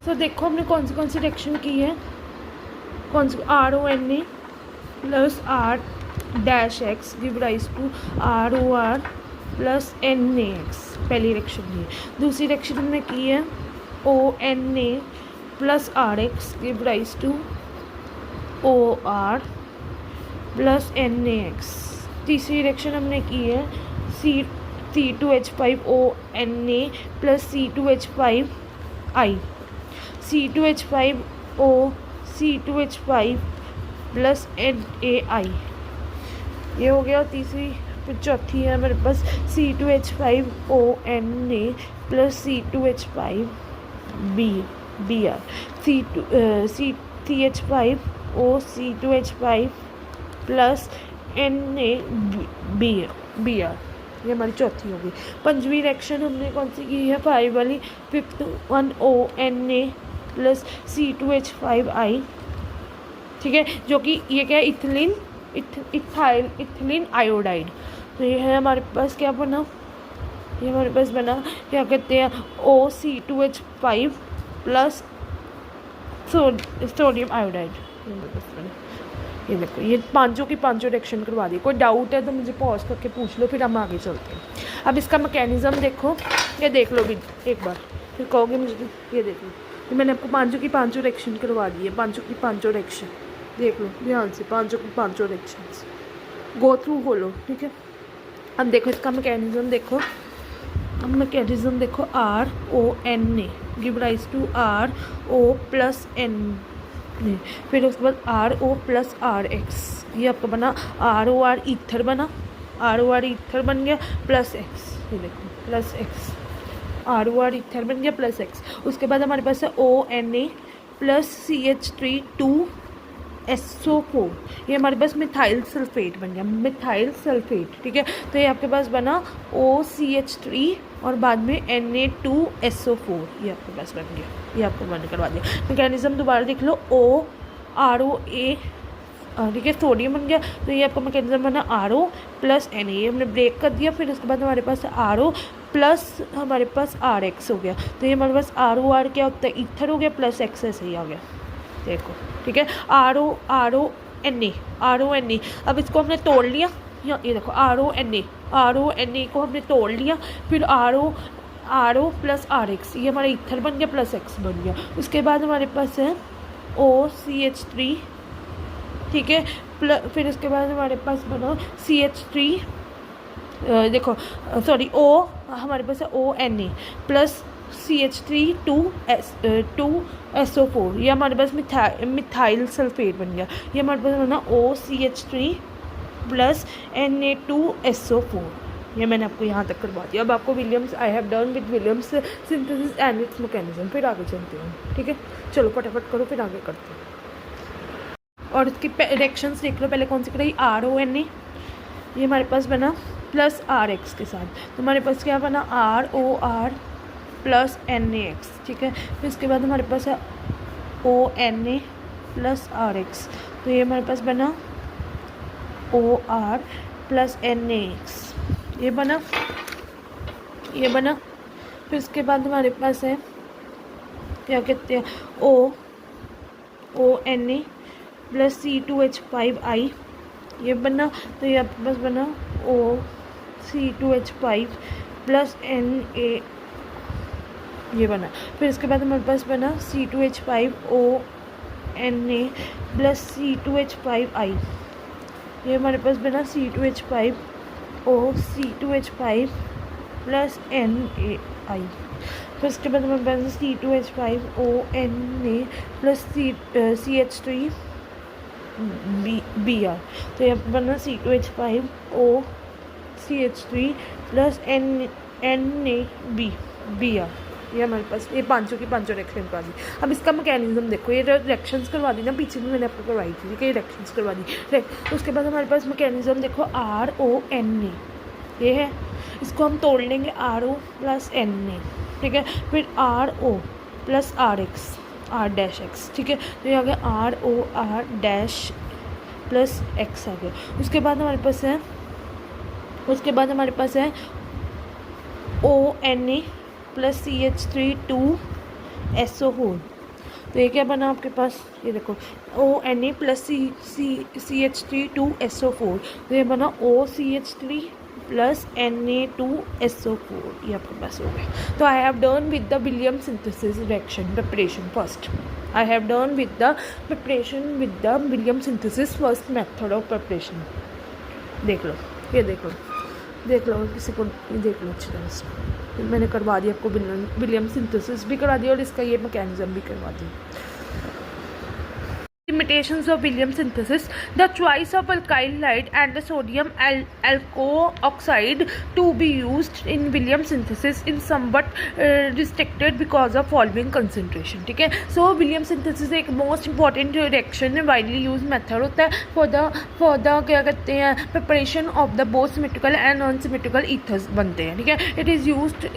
तो देखो हमने कौन सी रिएक्शन की है, कौन सी RONA plus R dash X give rise to ROR plus NaX, पहली रिएक्शन की। दूसरी रिएक्शन हमने की है ONA plus RX give rise to OR plus NaX। तीसरी रिएक्शन हमने की है C2H5ONa plus C2H5I, C2H5O C2H5 plus NaI, ये हो गया तीसरी। फिर चौथी है हमारे पास C2H5ONa plus C2H5Br CH5O C2H5 plus NaBr, ये हमारी चौथी होगी। पंचवीं रिएक्शन हमने कौन सी की है, 5 वाली, 5th one ONa plus C2H5I, ठीक है, जो कि ये क्या है, इथिलीन आयोडाइड। तो ये है हमारे पास क्या बना, ये हमारे पास बना क्या कहते हैं OC2H5 प्लस सोडियम आयोडाइड। ये देखो ये पांचों की पांचों रिएक्शन करवा दी। कोई डाउट है तो मुझे पॉज करके पूछ लो, फिर हम आगे चलते हैं। अब इसका मैकेनिज्म देखो, ये देख लो भी एक बार, फिर कहोगे मुझे, ये देख लो, तो मैंने आपको पांचों की पांचों रिएक्शन करवा दी है। पांचों की पांचों रिएक्शन देख लो ध्यान से, पांचों की पांचों रिएक्शन गो थ्रू हो लो, ठीक है। अब देखो इसका मैकेनिज्म देखो, अब मैकेनिज्म देखो, RONA give rise to RO plus N, फिर उसके बाद RO प्लस RX, ये आपका बना ROR ईथर बना, ROR ईथर बन गया प्लस X, ये देखो प्लस X, ROR ईथर बन गया प्लस X। उसके बाद हमारे पास है ONA प्लस CH3 2SO4, ये हमारे पास मिथाइल सल्फेट बन गया, मिथाइल सल्फेट, ठीक है। तो ये आपके पास बना OCH3 और बाद में Na2SO4, ये आपके पास बन गया, ये आपको बंद करवा दिया। मैकेनिज्म दोबारा देख लो, OROA, ठीक है, सोडियम बन गया, तो ये आपका मैकेनिज्म बना RO प्लस Na, ये हमने ब्रेक कर दिया। फिर उसके बाद हमारे पास RO प्लस हमारे पास RX हो गया, तो ये हमारे पास ROR क्या होता है, ईथर हो गया, प्लस X ऐसे ही आ गया, देखो, ठीक है। RONA अब इसको हमने तोड़ लिया, ये देखो RONA को हमने तोड़ लिया, फिर RO प्लस RX, ये हमारा ईथर बन गया, प्लस X बन गया। उसके बाद हमारे पास है OCH3, ठीक है, फिर उसके बाद हमारे पास बना CH3, देखो सॉरी हमारे पास है ONA प्लस CH3 2SO4, ये हमारे पास मिथाइल सल्फेट बन गया, ये हमारे पास बना OCH3 प्लस Na2SO4, ये मैंने आपको यहाँ तक करवा दिया। अब आपको Williams, I have done with Williams synthesis and it's mechanism, फिर आगे चलते हैं, ठीक है। चलो फटाफट करो, फिर आगे करते हैं। और इसकी रिएक्शंस देख लो, पहले कौन सी कराई, RONA, ये हमारे पास बना प्लस RX के साथ, तो हमारे पास क्या बना ROR प्लस NaX, ठीक है। फिर इसके बाद हमारे पास है ONA प्लस RX, तो ये हमारे पास बना OR प्लस NaX, ये बना। फिर इसके बाद हमारे पास है क्या कहते हैं ONA प्लस C2H5I, ये बना, तो ये आपके पास बना C2H5 प्लस Na, ये बना। फिर इसके बाद हमारे पास बना C2H5ONA प्लस C2H5I, ये हमारे पास बना C2H5O C2H5 प्लस NaI। फिर उसके बाद हमारे पास C2H5ONA प्लस CH3Br, तो ये बना C2H5O CH3 प्लस NaBr, ये हमारे पास ये पांचों की पांचों रिएक्शन करवा दी। अब इसका मैकेनिज्म देखो, ये रिएक्शंस करवा दी ना, पीछे भी मैंने आपको करवाई थी, ठीक है, ये रिएक्शंस करवा दी। उसके बाद हमारे पास मैकेनिज्म देखो RONA, ये है, इसको हम तोड़ लेंगे RO प्लस Na, ठीक है। फिर RO plus RX R dash X, ठीक है, तो ये आ गया ROR डैश प्लस X आ गया। उसके बाद हमारे पास है ONA प्लस CH3 2SO4, तो ये क्या बना आपके पास, ये देखो ONA प्लस CH3 2SO4, तो ये बना OCH3 प्लस Na2SO4, ये आपके पास हो गया। तो आई have done with the William synthesis reaction preparation first, I have done with the preparation with the William synthesis first method of preparation. देख लो, ये देख लो किसी को देख लो अच्छी तरह से, मैंने करवा दिया आपको विलियम सिंथेसिस भी करा दिया और इसका ये मैकेनिज्म भी करवा दिया। Limitations of Williams synthesis: the choice of alkyl halide and the sodium alco oxide to be used in Williams synthesis is somewhat restricted because of following concentration। ठीक है, so Williams synthesis एक most important reaction widely used method होता है for the क्या कहते हैं preparation of the both symmetrical and unsymmetrical ethers बनते हैं। ठीक है,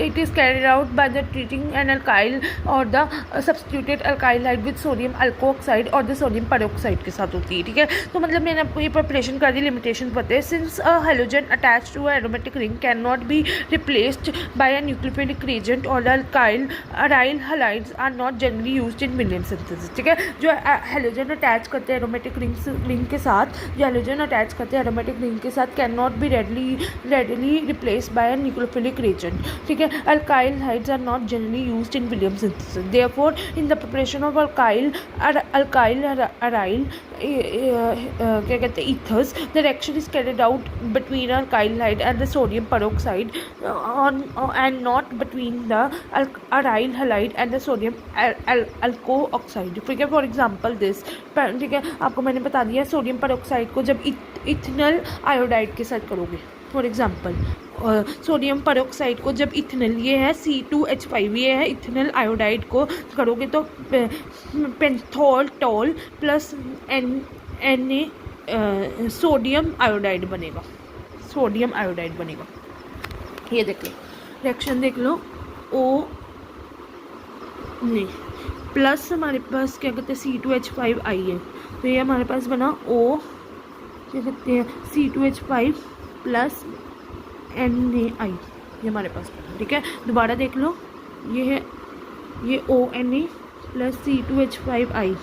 it is carried out by the treating an alkyl or the substituted alkyl halide with sodium alco oxide और the sodium पेरोक्साइड के साथ होती है। ठीक है, तो मतलब मैंने आपको ये प्रिपरेशन कर दी, लिमिटेशन पता है। Since a halogen attach to aromatic ring can not be replaced by a nucleophilic reagent और aryl halides are not generally used in William synthesis. ठीक है, जो हेलोजन अटैच करते हैं एरोमेटिक रिंग के साथ, जो हेलोजन अटैच करते हैं एरोमेटिक रिंग के साथ can not be readily replaced by a nucleophilic reagent. ठीक है, alkyl halides are not generally used in William synthesis, therefore in the preparation of alkyl aryl क्या कहते हैं ethers, the reaction is carried out between alkyl halide and the sodium peroxide and not between the aryl halide and the sodium alco oxide। ठीक है, for example this, ठीक है आपको मैंने बता दिया सोडियम पेरोक्साइड को जब इथेनल आयोडाइड के साथ करोगे, फॉर एग्जाम्पल सोडियम पेरोक्साइड को जब इथेनल, ये है C2H5, ये है इथेनल आयोडाइड को करोगे तो पेंथोल प्लस Na सोडियम आयोडाइड बनेगा, सोडियम आयोडाइड बनेगा। ये देख लो रिएक्शन, देख लो O नहीं प्लस हमारे पास क्या कहते हैं C2H5 आई है, तो ये हमारे पास बना O क्या कहते हैं C2H5 प्लस Na, ये हमारे पास बना। ठीक है, दोबारा देख लो, ये है ये ONA प्लस C2H5I,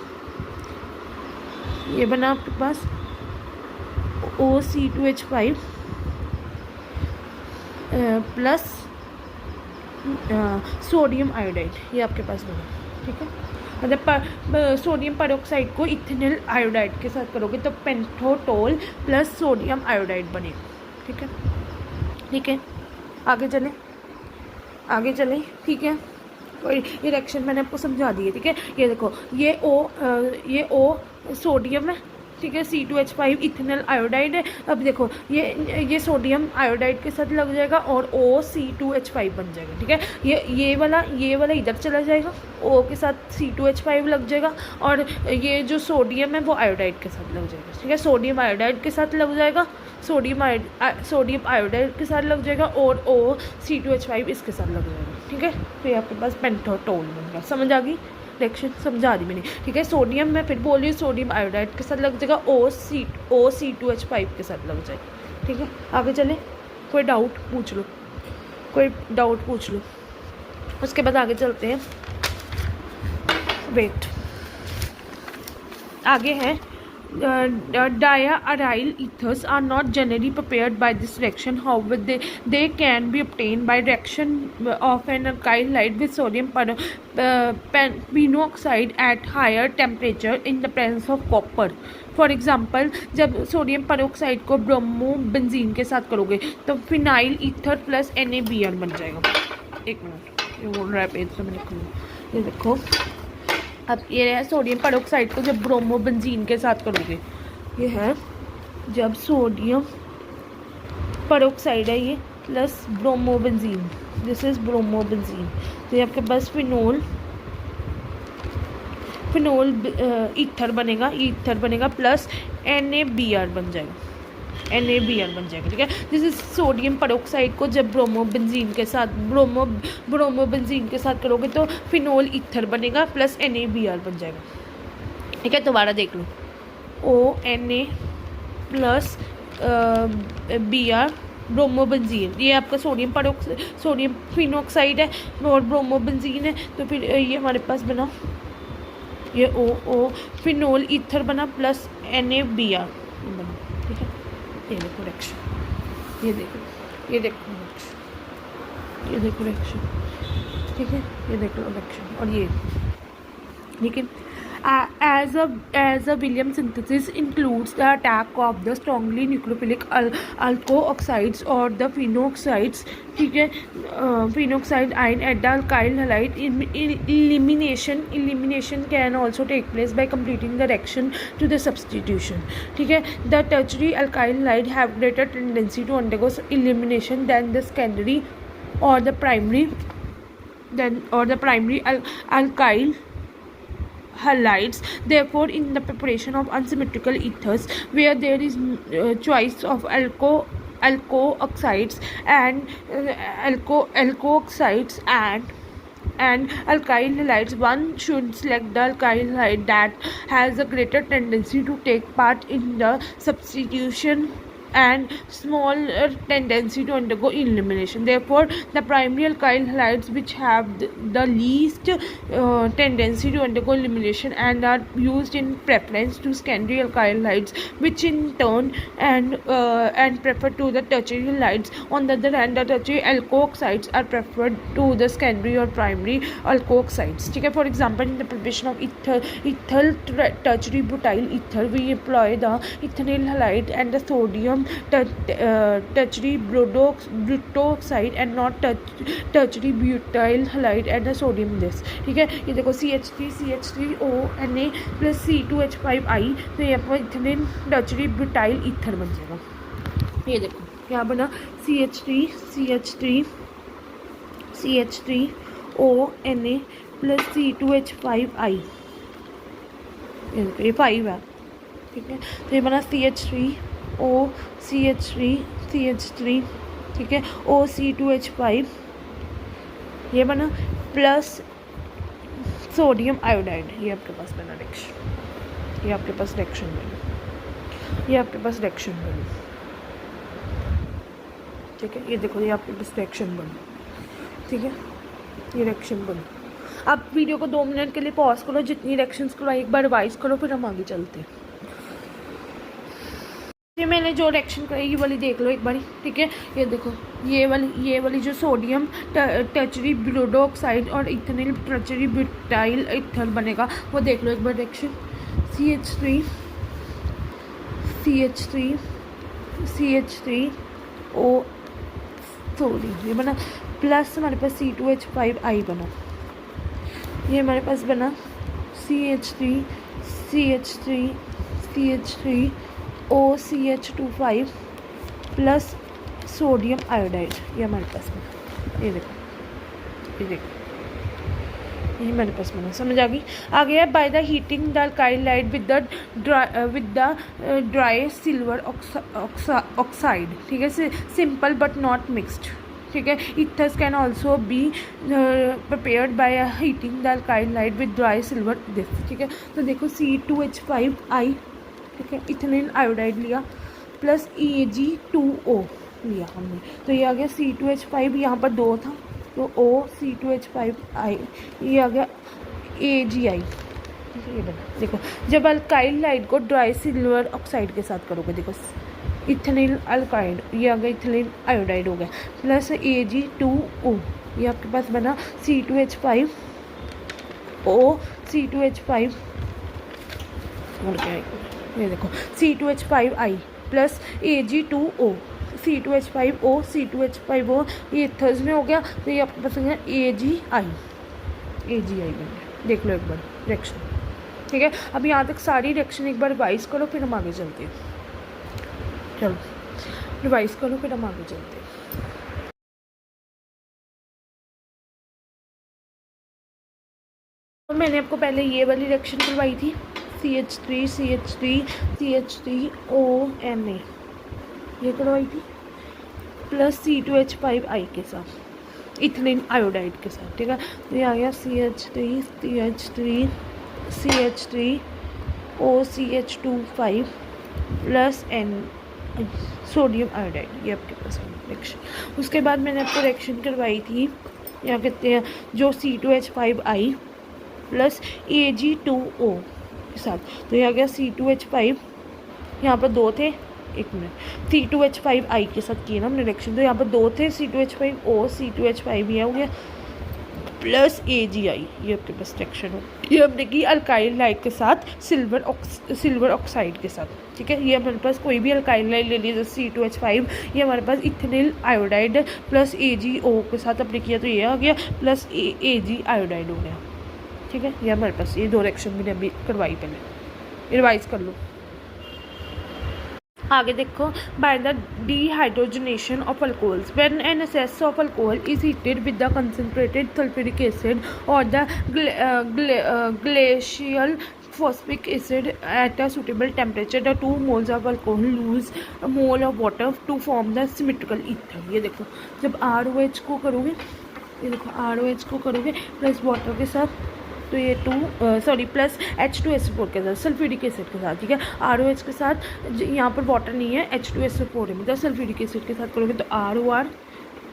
ये बना आपके पास OC2H5 प्लस सोडियम आयोडाइड, ये आपके पास बना। ठीक है, मतलब सोडियम पेरोक्साइड को इथेनल आयोडाइड के साथ करोगे तो पेंथोटोल प्लस सोडियम आयोडाइड बनेगा। ठीक है, ठीक है आगे चलें। ठीक है, कोई ये रिएक्शन मैंने आपको समझा दी है। ठीक है, ये देखो ये O सोडियम है, ठीक है C2H5 इथेनल आयोडाइड है। अब देखो ये सोडियम आयोडाइड के साथ लग जाएगा और OC2H5 बन जाएगा। ठीक है, ये वाला इधर चला जाएगा, O के साथ C2H5 लग जाएगा और ये जो सोडियम है वो आयोडाइड के साथ लग जाएगा। ठीक है, सोडियम आयोडाइड के साथ लग जाएगा, सोडियम आयोडाइड के साथ लग जाएगा और OC2H5 इसके साथ लग जाएगा। ठीक है, तो ये आपके पास पेंथोटोल बन गया। समझ आ गई रिएक्शन, समझा दी मैंने। ठीक है, सोडियम मैं फिर बोल रही हूँ सोडियम आयोडाइड के साथ लग जाएगा, OC2H5 के साथ लग जाएगा। ठीक है, आगे चले, कोई डाउट पूछ लो, उसके बाद आगे चलते हैं। वेट, आगे है diaryl ethers are not generally prepared by this reaction. However, they can be obtained by reaction of an alkyl halide with sodium penoxide at higher temperature in the presence of copper. For example, जब sodium peroxide को bromo benzene के साथ करोगे तो phenyl ether plus NaBr बन जाएगा। एक minute, ये बोल रहा है पेज से मैंने खोला, ये देखो अब ये है सोडियम पेरोक्साइड को जब ब्रोमो बेंजीन के साथ करोगे, ये है जब सोडियम पेरोक्साइड है ये plus bromo benzene, this is bromo benzene, तो ये आपके पास फिनोल ईथर बनेगा प्लस NaBr बन जाएगा, ठीक है। दिस इज सोडियम पेरोक्साइड को जब ब्रोमो बेंजीन के साथ करोगे तो फिनोल ईथर बनेगा प्लस NaBr बन जाएगा। ठीक है, दोबारा देख लो, ONA plus Br bromo benzene, ये आपका सोडियम फिनोक्साइड है और ब्रोमो बेंजीन है, तो फिर ये हमारे पास बना ये ओ फिनोल ईथर बना प्लस NaBr बना, ठीक है। ये देखो रिएक्शन, ये देखो, ये देखो रिएक्शन, ये देखो रिएक्शन, ठीक है। ये देखो रिएक्शन और ये, ठीक है। As a Williams synthesis includes the attack of the strongly nucleophilic alkyl oxides or the phenoxides, ठीक है। phenoxide ion at the alkyl halide elimination can also take place by completing the reaction to the substitution, ठीक है। The tertiary alkyl halide have greater tendency to undergo elimination than the secondary or the primary alkyl halides. Therefore, in the preparation of unsymmetrical ethers where there is choice of alco oxides and alco oxides and alkyl halides, one should select the alkyl halide that has a greater tendency to take part in the substitution and smaller tendency to undergo elimination. Therefore, the primary alkyl halides which have the least tendency to undergo elimination and are used in preference to secondary alkyl halides, which in turn and prefer to the tertiary halides. On the other hand, the tertiary alkyl oxides are preferred to the secondary or primary alkyl oxides, ठीक है। For example, in the preparation of ethyl tertiary butyl ether, we employ the ethanyl halide and the sodium tertiary butoxide and not tertiary butyl halide and the sodium this, ठीक है। ये देखो CH3CH3O Na plus C2H5I, तो यहाँ पर इथेनिल tertiary butyl ether बन जाएगा। ये देखो क्या बना, CH3CH3O Na प्लस C2H5I, ये देखो ये 5 है, ठीक है। तो ये बना CH3O CH3 ठीक है, OC2H5 ये बना प्लस सोडियम आयोडाइड। ये आपके पास बना रिएक्शन, ये आपके पास रिएक्शन बनी, ये आपके पास रिएक्शन बनी, ठीक है। ये देखो ये आपके पास रिएक्शन बनी, ठीक है। ये रिएक्शन बनी। आप वीडियो को 2 मिनट के लिए पॉज करो, जितनी रिएक्शंस करवाई एक बार रिवाइज करो, फिर हम आगे चलते हैं। ये मैंने जो रिएक्शन कराई ये वाली देख लो एक बारी, ठीक है। ये देखो ये वाली जो सोडियम टर्चरी ब्यूडोक्साइड और इथेनिल टर्चरी ब्यूटाइल ईथर बनेगा वो देख लो एक बार रिएक्शन। CH3O सॉरी ये बना प्लस हमारे पास C2H5I बना, ये हमारे पास बना CH3OCH25 प्लस सोडियम आयोडाइड, ये हमारे पास बना। ये देखो ये हमारे पास बना, समझ आ गई। आ गया by the heating the alkyl halide with the dry silver oxide, ठीक है। सिंपल बट नॉट मिक्सड, ठीक है। ethers can also be prepared by heating the alkyl halide with dry silver this, ठीक है। तो देखो C2H5I, ठीक है, इथेनिल आयोडाइड लिया प्लस Ag2O लिया हमने, तो ये आ गया C2H5, यहाँ पर 2 था तो OC2H5I, ये आ गया AgI, ये बना। देखो जब अल्काइल लाइड को ड्राई सिल्वर ऑक्साइड के साथ करोगे, देखो इथेनिल अल्काइड, ये आ गया इथेनिल आयोडाइड हो गया प्लस Ag2O, ये आपके पास बना C2H5O C2H5 और क्या है, ये देखो C2H5I plus Ag2O C2H5O C2H5O, ये इथर्स में हो गया, तो ये आपके पास हो गया AgI बन गया। देख लो एक बार रिएक्शन, ठीक है। अब यहाँ तक सारी रिएक्शन एक बार रिवाइज करो, फिर हम आगे चलते हैं। चलो रिवाइज करो, फिर हम आगे चलते हैं। तो मैंने आपको पहले ये वाली रिएक्शन करवाई थी CH3ONA ये करवाई थी प्लस C2H5I के साथ इथेनिल आयोडाइड के साथ, ठीक है। तो ये आ गया CH3OCH25 प्लस सोडियम आयोडाइड, ये आपके पास रिएक्शन। उसके बाद मैंने आपको रिएक्शन करवाई थी, क्या कहते हैं, जो C2H5I प्लस Ag2O के साथ, तो ये आ गया C2H5। यहाँ पर 2 थे, एक मिनट, C2H5I के साथ किए ना हमने रिएक्शन, तो यहाँ पर 2 थे, C2H5O C2H5 ये हो गया प्लस AgI, ये आपके पास रिएक्शन हो। ये हमने की अल्काइल लाइट के साथ सिल्वर ऑक्साइड के साथ, ठीक है। ये हमारे पास कोई भी अल्काइल लाइट ले लीजिए, C2H5, ये हमारे पास इथेनिल आयोडाइड प्लस AgO के साथ अपने किया, तो ये आ गया प्लस Ag आयोडाइड हो गया, ठीक है। ये हमारे पास ये 2 रिएक्शन मैंने अभी करवाई, पहले रिवाइज कर लो। आगे देखो, by the dehydrogenation of alcohols, when an excess of alcohol is heated with the concentrated sulphuric acid और the glacial phosphoric acid at a suitable temperature, the 2 moles of alcohol lose a mole of water to form the symmetrical ether। ये देखो, जब ROH को करोगे, ये देखो ROH को करोगे प्लस वाटर के साथ, तो ये प्लस H2SO4 के साथ सल्फ्यूरिक एसिड के साथ, ठीक है। ROH के साथ यहाँ पर वाटर नहीं है, H2SO4 है, मतलब सल्फ्यूरिक एसिड के साथ करोगे तो ROR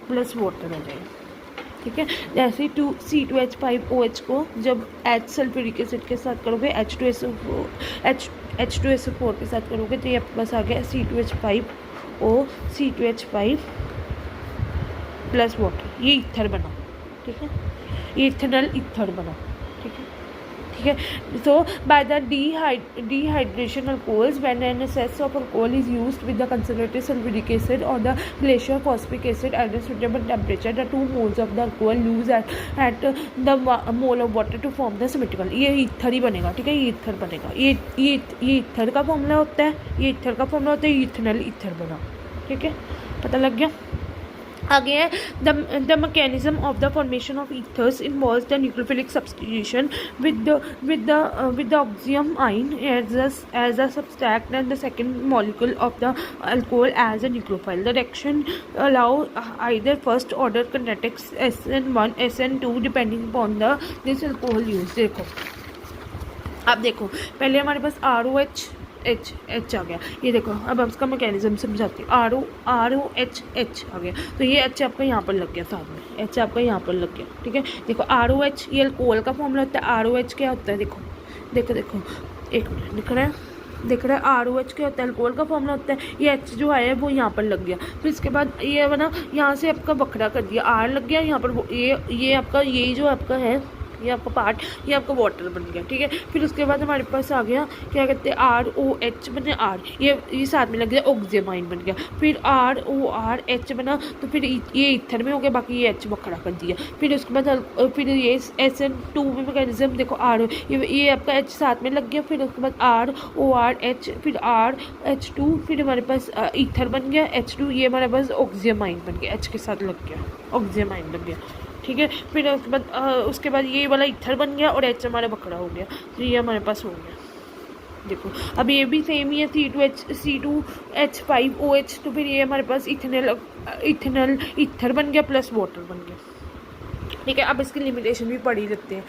प्लस वाटर हो जाएगा, ठीक है। जैसे C2H5OH को जब H सल्फ्यूरिक एसिड के साथ करोगे, H2SO4 के साथ करोगे, तो ये आपके पास आ गया C2H5O C2H5 प्लस वाटर, ये ईथर बना, ठीक है, ये इथेनॉल ईथर बना, ठीक है, ठीक है। So by the dehydration alcohols, when an excess of alcohol is used with the concentrated sulphuric acid और the glacier phosphoric acid at a suitable temperature, the 2 moles of the alcohol lose at the mole of water to form the symmetrical। ये ether ही बनेगा, ठीक है, ये ether बनेगा, ये ether का formula होता है, ये ईथर का फॉर्मूला होता है, इथेनॉल ईथर बना, ठीक है, पता लग गया। आगे है the mechanism of the formation of ethers involves the nucleophilic substitution with the oxygen ion as a substrate and the second molecule of the alcohol as a nucleophile। The reaction allow either first order kinetics SN1 SN2 depending upon this alcohol used। देखो, अब देखो, पहले हमारे पास ROH H आ गया, ये देखो, अब हम इसका मैकेनिज्म समझाते हैं। ROH आ गया, तो ये H आपका यहाँ पर लग गया साथ में, H आपका यहाँ पर लग गया, ठीक है। देखो ROH ये अल्कोहल का फॉर्मूला होता है, ROH क्या होता है, देखो देखो देखो, एक मिनट, दिख रहा है ROH क्या होता है, अल्कोहल का फॉर्मूला होता है, ये H जो आया है वो यहाँ पर लग गया, फिर इसके बाद ये बना, यहाँ से आपका बखरा कर दिया, R लग गया यहाँ पर, ये आपका, ये जो आपका है, ये आपका पार्ट, ये आपका वाटर बन गया, ठीक है। फिर उसके बाद हमारे पास आ गया, क्या कहते हैं, ROH बने R, ये साथ में लग गया, ऑक्सीमाइन बन गया, फिर RORH बना, तो फिर ये ईथर में हो गया, बाकी ये H बखड़ा कर दिया। फिर उसके बाद फिर ये SN2 में मैकेनिज्म देखो, ये आपका H साथ में लग गया, फिर उसके बाद RORH, फिर RH2, फिर हमारे पास ईथर बन गया, H2, ये हमारे पास ऑक्सीमाइन बन गया, H के साथ लग गया, ऑक्सीमाइन बन गया, ठीक है। फिर उसके बाद ये वाला ईथर बन गया और H हमारा बकड़ा हो गया, तो ये हमारे पास हो गया। देखो, अब ये भी सेम ही है, C2H5OH, तो फिर ये हमारे पास इथेनॉल ईथर बन गया प्लस वाटर बन गया, ठीक है। अब इसकी लिमिटेशन भी पढ़ ही लेते हैं।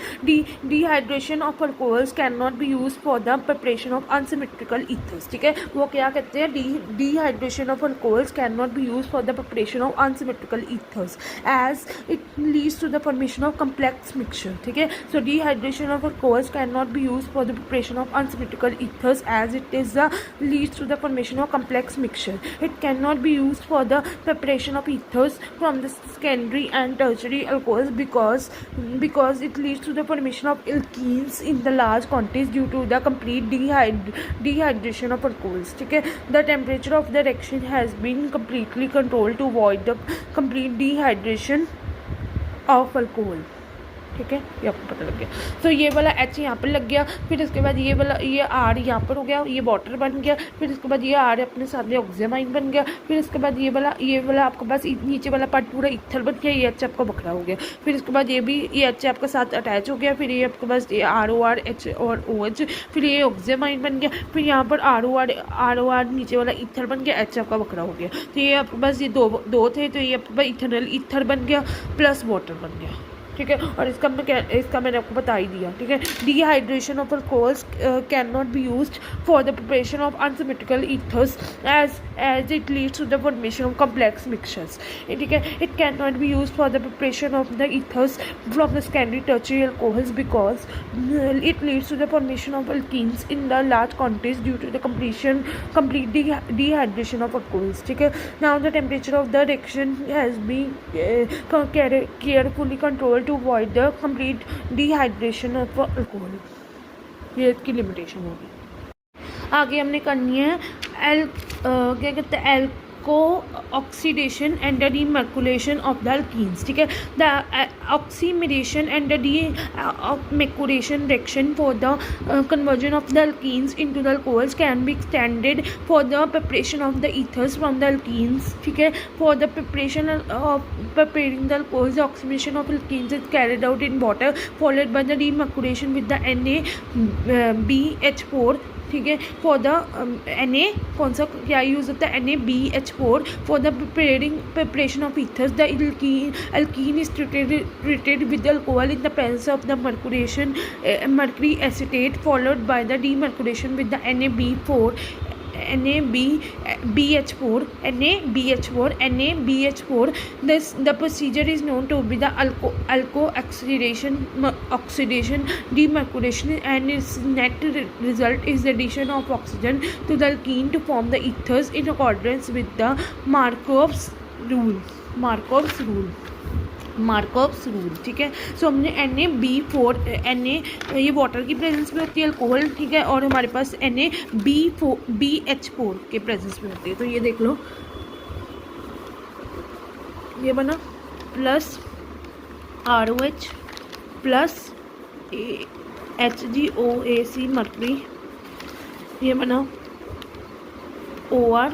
Dehydration of alcohols can not be use for the preparation of unsymmetrical ethers, ठीक है। वो क्या कहते हैं, dehydration of alcohols can not be use for the preparation of unsymmetrical ethers as it leads to the formation of complex mixture, ठीक है। So dehydration of alcohols can not be use for the preparation of unsymmetrical ethers as it is the leads to the formation of complex mixture. It can not be use for the preparation of ethers from the secondary and tertiary alcohols because it leads to the formation of alkenes in the large quantities due to the complete dehydration of alcohols, ठीक है। The temperature of the reaction has been completely controlled to avoid the complete dehydration of alcohol, ठीक है, ये आपको पता लग गया। तो ये वाला H यहाँ पर लग गया, फिर उसके बाद ये वाला ये R यहाँ पर हो गया, ये वाटर बन गया, फिर उसके बाद ये R अपने साथ में ऑक्सीमाइन बन गया, फिर उसके बाद ये वाला आपके पास नीचे वाला पार्ट पूरा इथर बन गया, ये H आपका बखरा हो गया, फिर उसके बाद ये H आपका साथ अटैच हो गया, फिर ये आपके पास ये RORH और OH, फिर ये ऑक्सीमाइन बन गया, फिर यहाँ पर ROR नीचे वाला इथर बन गया, H आपका बखरा हो गया। तो ये आपके पास ये दो थे, तो ये आपके पास इथेनॉल ईथर बन गया प्लस वाटर बन गया, ठीक है। और इसका मैंने आपको बता ही दिया, ठीक है। Dehydration of alcohols can not be used for the preparation of unsymmetrical ethers as it leads to the formation of complex mixtures, ठीक है। It can not be used for the preparation of the ethers from the secondary tertiary alcohols because it leads to the formation of alkenes in the large quantities due to the complete dehydration of alcohols, ठीक है। Now the temperature of the reaction has been carefully controlled to avoid the complete dehydration of alcohol, ये इसकी limitation होगी। आगे हमने करनी है क्या कहते हैं एल्को oxidation and the demercuration of the alkenes, ठीक है। The oxymercuration and the demercuration reaction for the conversion of the alkenes into the alcohols can be extended for the preparation of the ethers from the alkenes, ठीक है। For the preparation of preparing the alcohols, the oxidation of alkenes is carried out in water followed by the demercuration with the NaBH4, ठीक है। For the Na कौन सा क्या use होता है NaBH4 for the preparation of ethers the alkene is treated with alcohol in the presence of the mercury acetate followed by the demercuration with the NaBH4. The procedure is known to be the alco oxidation demercuration, and its net result is the addition of oxygen to the alkene to form the ethers in accordance with the Markov's rule, ठीक है। सो हमने Na ये water की presence में होती है alcohol, ठीक है। और हमारे पास NaBH4 के प्रेजेंस में होती है। तो ये देख लो, ये बना plus ROH plus HgOAc mercury, ये बना OR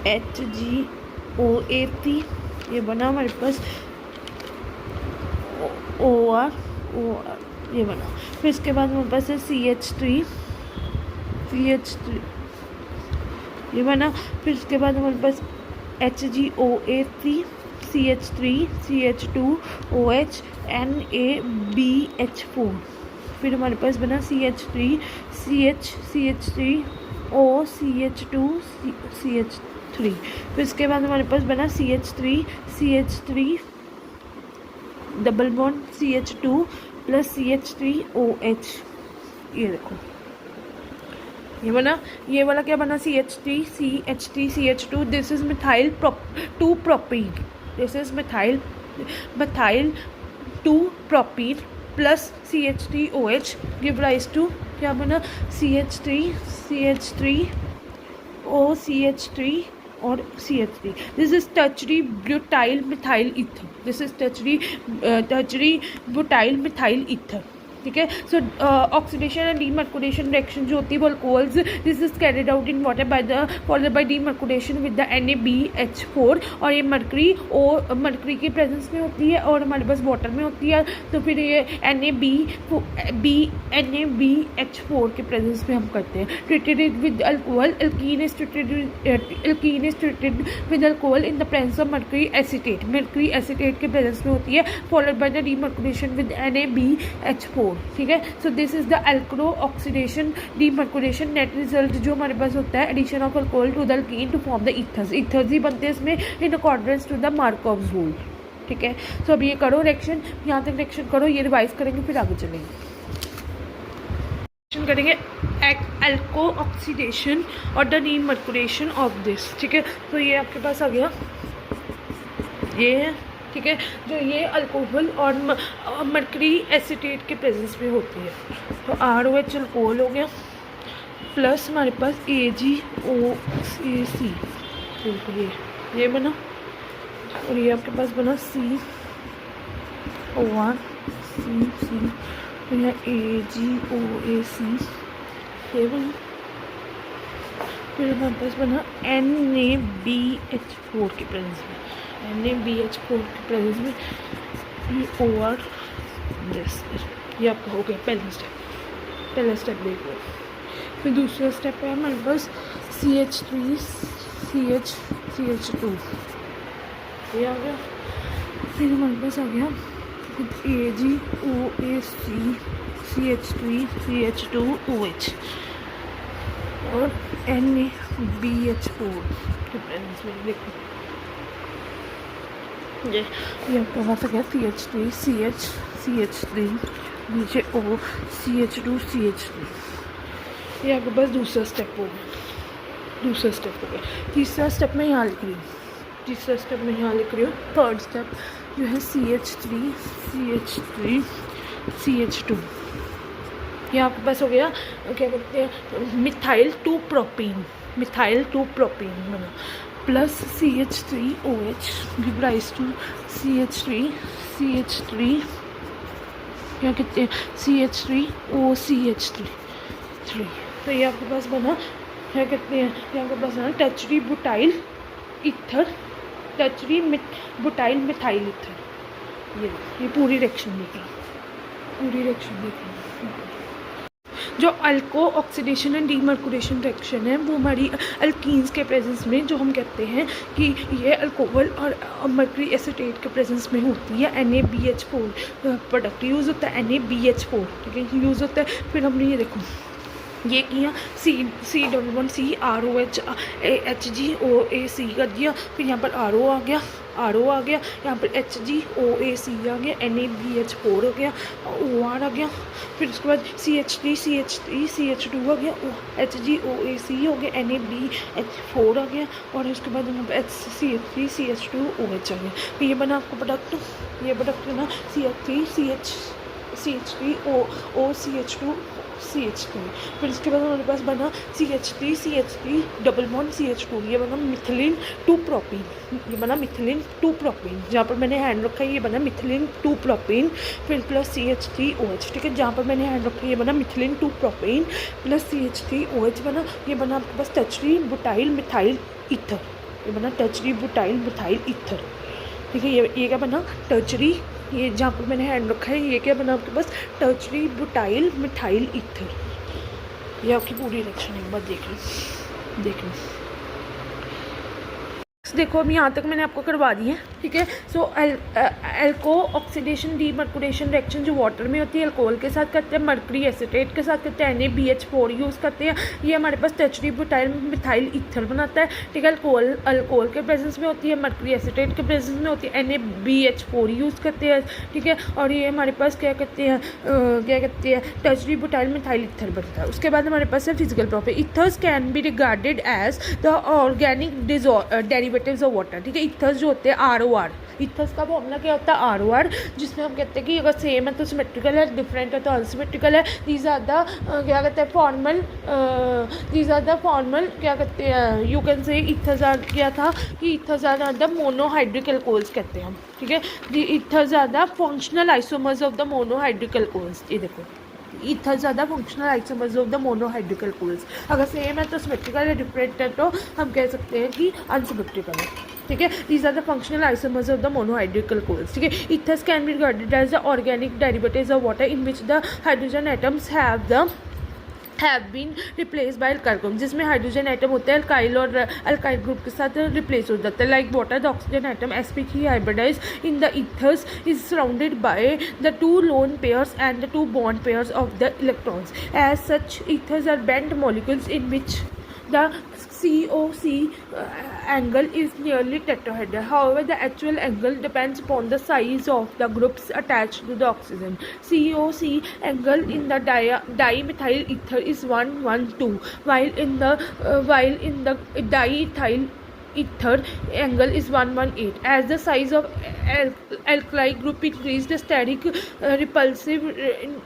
HgOAc, ये बना हमारे पास OR ये बना। फिर इसके बाद हमारे पास है CH3 ये बना। फिर इसके बाद हमारे पास HgOAc CH3 CH2OH NaBH4। फिर हमारे पास बना CH3 CH3O CH2 CH3। फिर इसके बाद हमारे पास बना CH3 double bond CH2 plus CH3OH, ये देखो ये बना। ये वाला क्या बना CH3 CH2, this is methyl 2 propene, this is methyl 2 propene plus CH3OH give rise to क्या बना CH3O CH3 और CH3। This is tertiary butyl methyl ether, this is tertiary butyl methyl ether, ठीक है। So oxidation and demercuration reaction जो होती है वो alcohols this is carried out in water followed by demercuration with the NaBH4, और ये mercury की presence में होती है और हमारे पास वाटर में होती है। तो फिर ये NaBH4 के प्रेजेंस में हम करते हैं। Treated with alcohol, alkene is treated with alcohol in the presence of mercury acetate के प्रेजेंस में होती है followed by the demercuration with NaBH4, ठीक है। So this is the alkoxidation demercuration, net result जो हमारे पास होता है addition of alcohol to the alkene to form the ethers ही बनते हैं इसमें in accordance to the Markov's rule, ठीक है। सो अब ये करो रिएक्शन, यहाँ तक रिएक्शन करो, ये रिवाइज करेंगे फिर आगे चलेंगे। करेंगे एल्को ऑक्सीडेशन और द डीमर्कुलेशन ऑफ दिस, ठीक है। तो ये आपके पास आ गया, ये है, ठीक है। जो ये अल्कोहल और मर्करी एसिटेट के प्रेजेंस में होती है। तो ROH अल्कोहल हो गया प्लस हमारे पास AgOAc, ये बना। और ये आपके पास बना COR C तो यह AgOAc, ये बना। फिर हमारे पास बना NaBH4 के प्रेजेंस में, NaBH4 के प्रेजेंस में ये OR दिस, ये आपका हो गया पहला स्टेप देख लो। फिर दूसरा स्टेप है हमारे पास CH3 CH2, ये आ गया। फिर हमारे पास आ गया AgOAC CH3 CH2OH और NaBH4 के प्रेजेंस में देखो ये आपका पास आ गया CH3 CH CH3 नीचे O CH2 CH3। ये आपके पास दूसरा स्टेप हो गया। तीसरा स्टेप मैं यहाँ लिख रही हूँ थर्ड स्टेप जो है CH3 CH2 ये आपके पास हो गया क्या कहते हैं मिथाइल 2 प्रोपीन बना plus CH3OH give rise to CH3 क्या कहते हैं CH3OCH3 तो ये आपके पास बना क्या कहते हैं ये आपके पास बना टचरी बुटाइल मिथाइल ईथर। ये पूरी रिएक्शन देखिए जो अल्को ऑक्सीडेशन एंड डीमर्कुरेशन रिएक्शन है वो हमारी अल्कीन्स के प्रेजेंस में जो हम कहते हैं कि ये अल्कोहल और मर्करी एसीटेट के प्रेजेंस में होती है NaBH4 प्रोडक्ट यूज़ होता है NaBH4 ठीक है यूज़ होता है। फिर हमने ये देखो ये किया C ROH HgOAC कर दिया। फिर यहाँ पर RO आ गया यहाँ पर HgOAC आ गया NaBH4 हो गया OR आ गया। फिर उसके बाद CH3 CH2 आ गया HgOAC हो गया NaBH4 आ गया और उसके बाद यहाँ पर CH3 CH2OH आ गया। फिर ये बना आपका प्रोडक्ट बना CH3OCH2 CH3। फिर इसके बाद हमारे पास बना CH3 डबल बॉन्ड CH2 ये बना मिथिलीन 2 प्रोपीन जहाँ पर मैंने हैंड रखा है ये बना मिथिलीन 2 प्रोपीन फिर प्लस CH3OH ठीक है जहाँ पर मैंने हैंड रखा है ये बना मिथिलीन 2 प्रोपीन प्लस CH3OH बना ये बना आपके पास टचरी बुटाइल मिथाइल ईथर ये बना टचरी बुटाइल मिथाइल ईथर ठीक है। ये क्या बना टचरी ये जहाँ पर मैंने हैंड रखा है ये क्या बना आपके पास टचरी बुटाइल मिथाइल ईथर। ये आपकी पूरी रिएक्शन एक बार देख लो देखो अब यहाँ तक मैंने आपको करवा दी है ठीक है। सो एल्को ऑक्सीडेशन डीमर्कुरेशन रिएक्शन जो वाटर में होती है अल्कोहल के साथ करते हैं मर्करी एसीटेट के साथ करते हैं NaBH4 यूज़ करते हैं। ये हमारे पास टचरी बुटाइल मिथाइल ईथर बनाता है ठीक है। अल्कोहल के प्रेजेंस में होती है मर्करी एसीटेट के प्रेजेंस में होती है NaBH4 यूज़ करते हैं ठीक है। और ये हमारे पास क्या कहते हैं टचरी बुटाइल मिथाइल ईथर बनता है। उसके बाद हमारे पास है physical property ethers can be regarded as the organic derivatives of water ठीक है। ईथर्स जो होते हैं ROR ईथर्स का फॉर्मूला क्या होता है ROR जिसमें हम कहते हैं कि अगर सेम है तो सिमेट्रिकल है डिफरेंट है तो अनसिमेट्रिकल है। दीज आर द क्या कहते हैं फॉर्मल क्या कहते हैं you can say ethers are क्या था कि ethers are the monohydric alcohols कहते हैं हम ठीक है। The ethers are the functional isomers of the monohydric alcohols. ये देखो ईथर ज़्यादा functional isomers of the monohydric alcohols अगर सेम है तो सिमेट्रिकल है डिफरेंट है तो हम कह सकते हैं कि अनसिमेट्रिकल है ठीक है। These are the functional isomers of the monohydric alcohols ठीक है। Ethers can be regarded as the organic derivatives of water in which the hydrogen atoms have been replace by alkyl group जिसमें hydrogen atom होता है alkyl और alkyl group के साथ replace हो जाता है। Like water the oxygen atom sp3 hybridize in the ethers is surrounded by the 2 lone pairs and the 2 bond pairs of the electrons. As such ethers are bent molecules in which the COC angle is nearly tetrahedral. However, the actual angle depends upon the size of the groups attached to the oxygen. COC angle in the dimethyl ether is 112, while in the diethyl ether angle is 118. As the size of alkali group increased, the static repulsive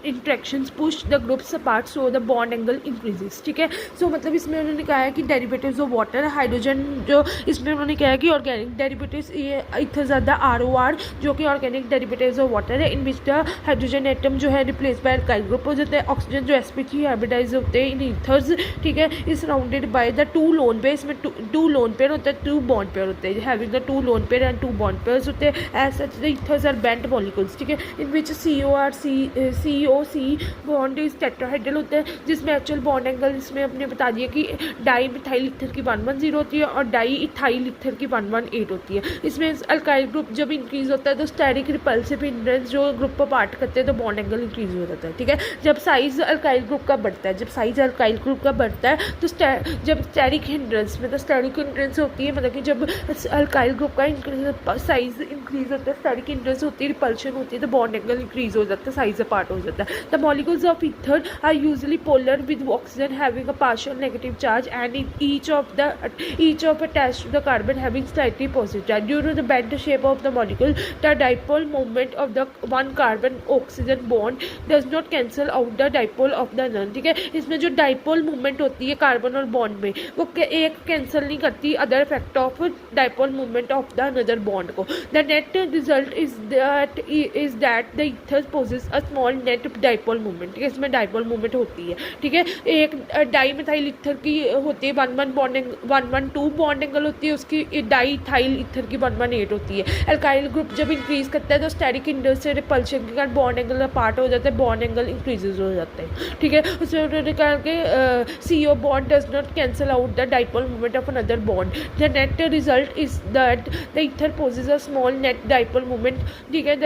interactions push the groups apart, so the bond angle increases. ठीक है। सो मतलब इसमें उन्होंने कहा है कि derivatives of water hydrogen जो इसमें उन्होंने कहा है कि ऑर्गेनिक डेरिवेटिव्स ये इथर ज़्यादा ROR जो कि ऑर्गेनिक डेरिवेटिव्स ऑफ वाटर है in which the hydrogen atom जो है रिप्लेस बाय अल्काइल ग्रुप हो जाता है। ऑक्सीजन जो sp3 हाइब्रिडाइज होते हैं इन ईथर्स ठीक है is surrounded by the 2 lone pair. इसमें 2 लोन पेयर होता है टू बॉन्ड पेयर होते हैं, having the two lone pair and two bond pairs होते हैं. As such the ethers are bent molecules, ठीक है, in which COC bond is tetrahedral होता है, जिसमें एक्चुअल बॉन्ड एंगल इसमें हमने बता दिया कि डाई मिथाइल ईथर की 110 होती है और डाई इथाइल ईथर की 118 होती है. इसमें अल्काइल ग्रुप जब इंक्रीज होता है तो स्टेरिक रिपल्सिव हिंड्रेंस जो ग्रुप को पार्ट करते हैं तो बॉन्ड एंगल इंक्रीज हो जाता है, ठीक है. जब साइज अल्काइल ग्रुप का बढ़ता है, तो जब स्टेरिक हिंड्रेंस में, तो स्टेरिक हिंड्रेंस होती है मतलब कि जब अल्काइल ग्रुप का साइज इंक्रीज होता है, स्टेरिक हिंड्रेंस होती है, रिपल्शन होती है, तो बॉन्ड एंगल इंक्रीज हो जाता है, साइज अपार्ट हो जाता है. The molecules of ether are usually polar with oxygen having a partial negative charge and each of attached to the carbon having slightly positive charge. Due to the bent shape of the molecule, the dipole moment of the one carbon oxygen bond does not cancel out the dipole of the other, ठीक है. इसमें जो dipole movement होती है carbon और bond में, वो एक कैंसिल नहीं करती other effect of dipole movement of the another bond को. The net result is that the ether possess a small net dipole movement, ठीक है. इसमें डाइपोल मूवमेंट होती है, ठीक है. एक डाई मिथाइल ईथर की होती है 112 बॉन्ड एंगल होती है, उसकी डाई इथाइल ईथर की 118 होती है. अल्काइल ग्रुप जब इंक्रीज करता है तो स्टेरिक हिंड्रेंस से रिपल्शन के कारण बॉन्ड एंगल पार्ट हो जाता है, बॉन्ड एंगल इंक्रीजेज हो जाते हैं, ठीक है. उसमें उन्होंने कहा कि CO bond does not cancel out the dipole movement of another bond. The net result is that the ether possess a small net dipole movement, ठीक है. The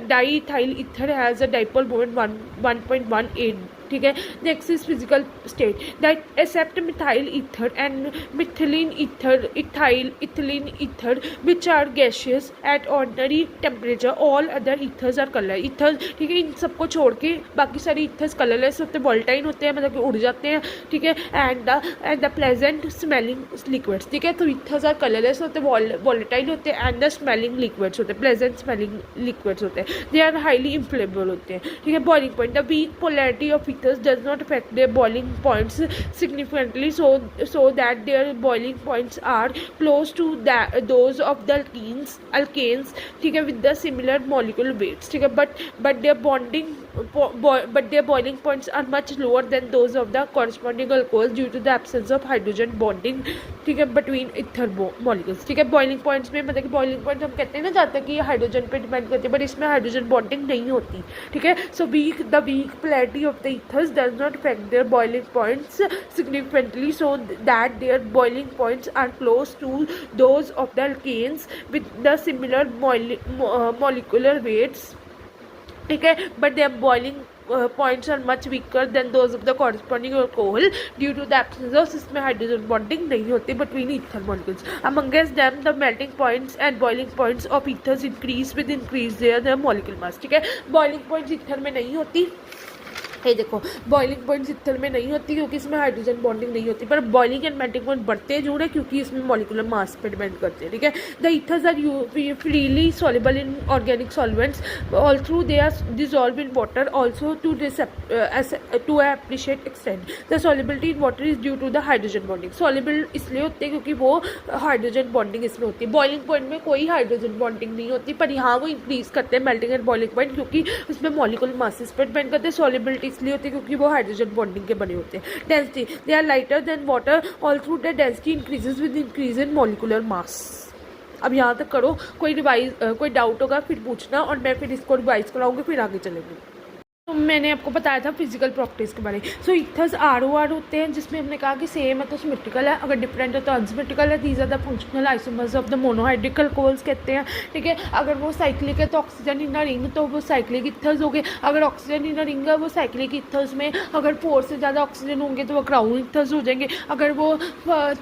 di ethyl ether has a dipole movement 1.18, ठीक है. Next is physical state that except methyl ether and methylene ether, ethylene ether which are gaseous at ordinary temperature, all other ethers are colour ether, ठीक है. इन सबको छोड़ के बाकी सारे ethers colourless होते हैं, वोलेटाइल होते हैं, मतलब कि उड़ जाते हैं, ठीक है. And the pleasant smelling liquids, ठीक है. तो ईथर्स आर कलरलेस होते हैं, वोलेटाइल होते हैं, एंड द स्मेलिंग लिक्विड्स होते हैं, प्लेजेंट स्मेलिंग लिक्विड्स होते हैं. दे आर हाईली इन्फ्लेमेबल होते हैं, ठीक है. Boiling point the weak polarity of does not affect their boiling points significantly, so that their boiling points are close to those of the alkanes, ठीक है, with the similar molecular weights, ठीक है. but their boiling points are much lower than those of the corresponding alcohols due to the absence of hydrogen bonding, ठीक है, between ether molecules, ठीक है. Boiling points में मतलब कि बॉइलिंग पॉइंट हम कहते हैं ना जाता है कि ये हाइड्रोजन पे डिपेंड करती है, बट इसमें हाइड्रोजन बॉन्डिंग नहीं होती, ठीक है. So the weak polarity of the ethers does not affect their boiling points significantly, so that their boiling points are close to those of the alkanes with the similar molecular weights, ठीक है. but their boiling points are much weaker than those of the corresponding alcohol due to the absence of, इसमें hydrogen bonding नहीं होती between ether molecules. Amongst them the melting points and boiling points of ethers increase with increase their molecular mass, ठीक है. Boiling points ether में नहीं होती, ये देखो बॉइलिंग पॉइंट ईथर में नहीं होती क्योंकि इसमें हाइड्रोजन बॉन्डिंग नहीं होती, पर बॉइलिंग एंड मेल्टिंग पॉइंट बढ़ते जुड़े क्योंकि इसमें मॉलिकुलर मास पे डिपेंड करते हैं, ठीक है. The ethers are freely soluble in organic solvents all through they are dissolve in water also to appreciate extent. The solubility in water is due to the hydrogen bonding. Soluble इसलिए होते हैं क्योंकि वो hydrogen bonding इसमें होती है. Boiling point में कोई हाइड्रोजन बॉन्डिंग नहीं होती, पर यहाँ वो इंक्रीज करते हैं मेल्टिंग एंड बॉइलिंग पॉइंट क्योंकि उसमें मॉलिकुलर मासेस पर डिपेंड करते हैं. सॉल्युबिलिटी इसलिए होती है क्योंकि वो हाइड्रोजन बॉन्डिंग के बने होते हैं. Density they are lighter than water all through the density increases with increase in molecular mass. अब यहाँ तक करो, कोई डाउट होगा फिर पूछना और मैं फिर इसको रिवाइज कराऊंगी, फिर आगे चलेंगे. तो मैंने आपको बताया था फिजिकल प्रॉपर्टीज़ के बारे में. सो ईथर्स ROR होते हैं जिसमें हमने कहा कि सेम है तो सिमेट्रिकल है, अगर डिफरेंट है तो अनसिमेट्रिकल है. These are the functional isomers of the monohydric alcohols कहते हैं, ठीक है. अगर वो साइक्लिक है तो ऑक्सीजन इन अ रिंग तो वो साइक्लिक ईथर्स हो गए. अगर ऑक्सीजन इन अ रिंग है वो साइक्लिक ईथर्स में, अगर 4 से ज़्यादा ऑक्सीजन होंगे तो वो क्राउन ईथर्स हो जाएंगे. अगर वो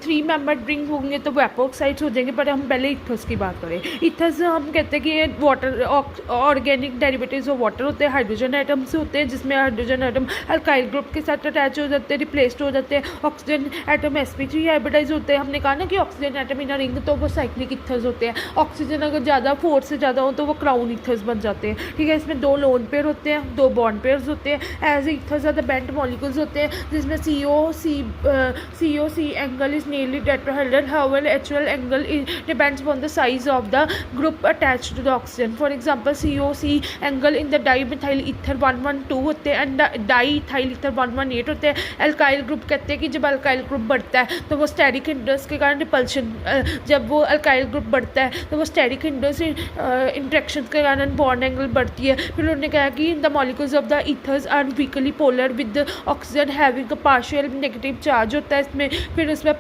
3 मेंबर्ड रिंग होंगे तो वो एपोक्साइड्स हो जाएंगे. पर हम पहले ईथर्स की बात करें. ईथर्स हम कहते हैं कि ये water organic derivatives of water होते हैं, हाइड्रोजन एटम से होते हैं, जिसमें हाइड्रोजन एटम अल्काइल ग्रुप के साथ अटैच हो जाते हैं, रिप्लेस्ड हो जाते हैं. ऑक्सीजन एटम sp3 हाइब्रिडाइज होते हैं. हमने कहा ना कि oxygen atom in a ring तो वो साइक्लिक ईथर्स होते हैं. ऑक्सीजन अगर ज़्यादा 4 से ज़्यादा हो तो वो क्राउन ईथर्स बन जाते हैं, ठीक है. इसमें 2 लोन पेयर होते हैं, 2 बॉन्ड पेयर्स होते हैं. As ethers are the bent molecules होते हैं जिसमें COC angle is nearly tetrahedral. However actual angle depends on the size of the group attached to the oxygen. For example COC angle in the dimethyl ether 112 होते हैं and die ethyl ether 118 होते हैं। Alkyl group कहते हैं कि जब alkyl group बढ़ता है तो वो स्टेरिक हिंड्रेंस के कारण रिपल्शन, जब वो अल्काइल ग्रुप बढ़ता है तो वो स्टेरिक हिंड्रेंस इंट्रैक्शन के कारण बॉन्ड एंगल बढ़ती है। फिर उन्होंने कहा कि the molecules of the ethers are weakly polar with oxygen having a partial negative charge होता है इसमें। फिर उसमें